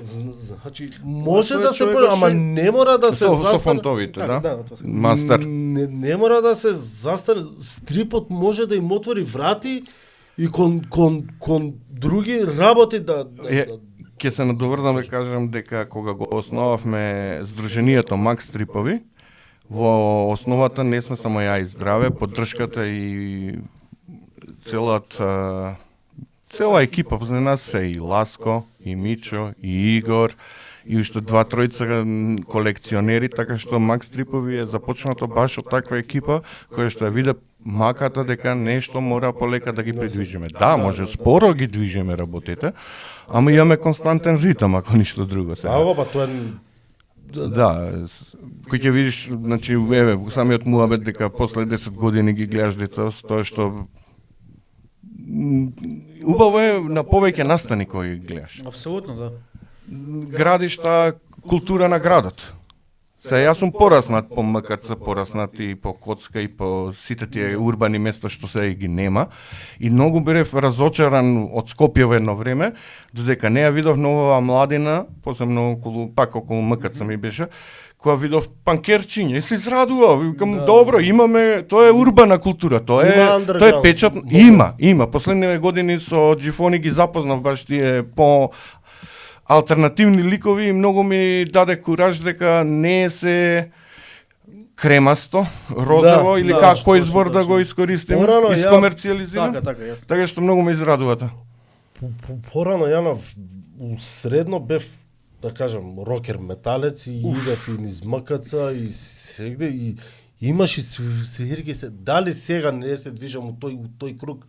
Значи, може Тој да се човек прави, ама уште- не мора да се Со застане. фонтовите, Така, да. тоа се. Мастер. Не мора да се застане. Стрипот може да им отвори врати и кон други работи да Ќе се надоврзам да кажам дека кога го основавме Сдруженијето Макс Стрипови, во основата не сме само ја и Здраве, поддршката и цела екипа за нас се и Ласко, и Мичо, и Игор, и уште два-тројца колекционери, така што Макс Стрипови е започнато баш од таква екипа која што ја виде маката дека нешто мора полека да ги придвижиме. Да, може споро ги движиме работите, ама имаме константен ритам, ако ништо друго сега. Аго, па тоа е Да, кој ќе видиш, значи, еве, самиот муабет дека после 10 години ги гледаш деца, тоа што убаво е на повеќе настани кои ги гледаш. Апсолутно, да. Градиш таа култура на градот. Јас сум пораснат по МКЦ, пораснат и по Коцка и по сите тие урбани места што се ги нема. И многу бев разочаран од Скопје во едно време, додека не ја видов нова младина, посебно околу МКЦ ми беше, која видов панкерчиња и се израдува. Викам, добро, имаме, тоа е урбана култура, тоа Има е underground. печат, има. Последниве години со Джифони ги запознав баш тие по алтернативни ликови и многу ми даде кураж дека не се кремасто, розово или како избор да го искористиме, Порано ја- искомерцијализираме. Така, јасно. Така што многу ме израдува тоа. Порано ја у средно бев, да кажам, рокер металец и идев и низ МКЦ и сегде и имаш и свирки се, дали сега не се движам у тој круг?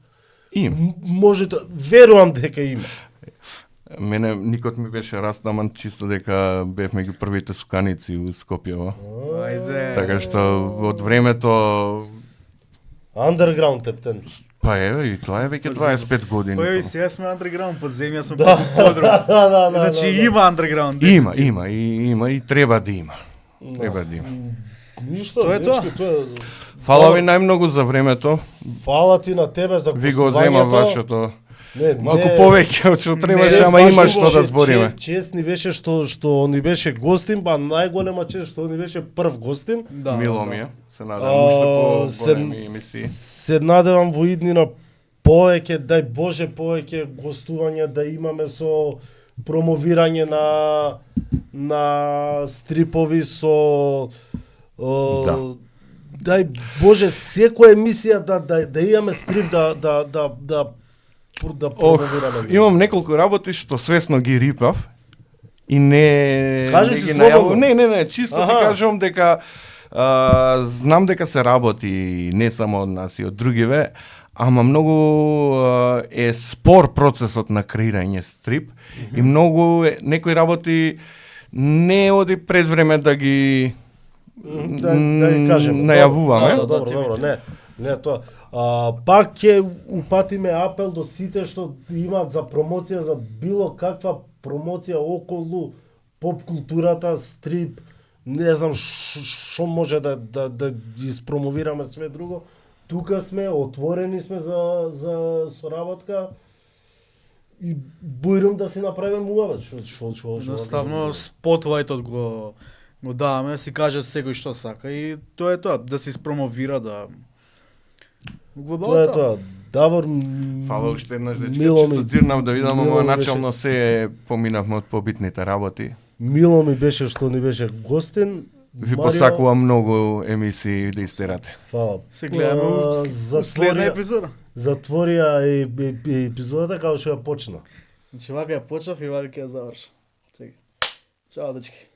Може да, верувам дека има. Мене никот ми беше растаман чисто дека бевме ги првите суканици у Скопје. Ајде. Така што од времето Underground ептен. па еве и тоа е веќе 25 години. Па и сега сме underground, под земја сме Да. под подрум. Да. Значи има underground. Има и треба да има. Треба да има. Ништо, Тоа е тоа. дечки, тоа е. Фала ви најмногу за времето. Фала ти на тебе за Ви го зема гостувањето. вашето. Не, Малку повеќе од што требаше, Не, ама има што да збориме. Чест ни беше што ни беше гостин, па најголема чест што ни беше прв гостин. Да, Мило да. ми е. Се надевам уште по големи емисии. Се надевам во иднина повеќе, дај Боже, повеќе гостувања да имаме со промовирање на стрипови со Да. дај Боже секоја емисија да имаме стрип да промовираме. Имам неколку работи што свесно ги рипав и не Кажи не си ги слободно. Не, чисто ти Аха. кажувам дека знам дека се работи не само од нас и од другиве, ама многу е спор процесот на креирање стрип и многу некои работи не оди пред време да ги да ги кажеме. најавуваме. Да, добро, не тоа. Пак ќе упатиме апел до сите што имаат за промоција, за било каква промоција околу поп културата, стрип, не знам што може да испромовираме све друго. Тука сме, отворени сме за соработка и бујрам да си направиме муавет. Што Едноставно спотвајтот го даваме, си каже секој што сака и тоа е тоа, да се испромовира, да Тоа е тоа. Давор Фала уште еднаш дечка, Мило чисто ми- дзирнав да видам, мило ама ми начално се поминавме од побитните работи. Мило ми беше што ни беше гостин. Ви Марио, посакувам многу емисии да истерате. Фала. се гледаме у следна епизода. Затворија епизодата како што ја почна. Значи вака ја почнав и вака ќе ја завршам. Чекај. Чао, дечки.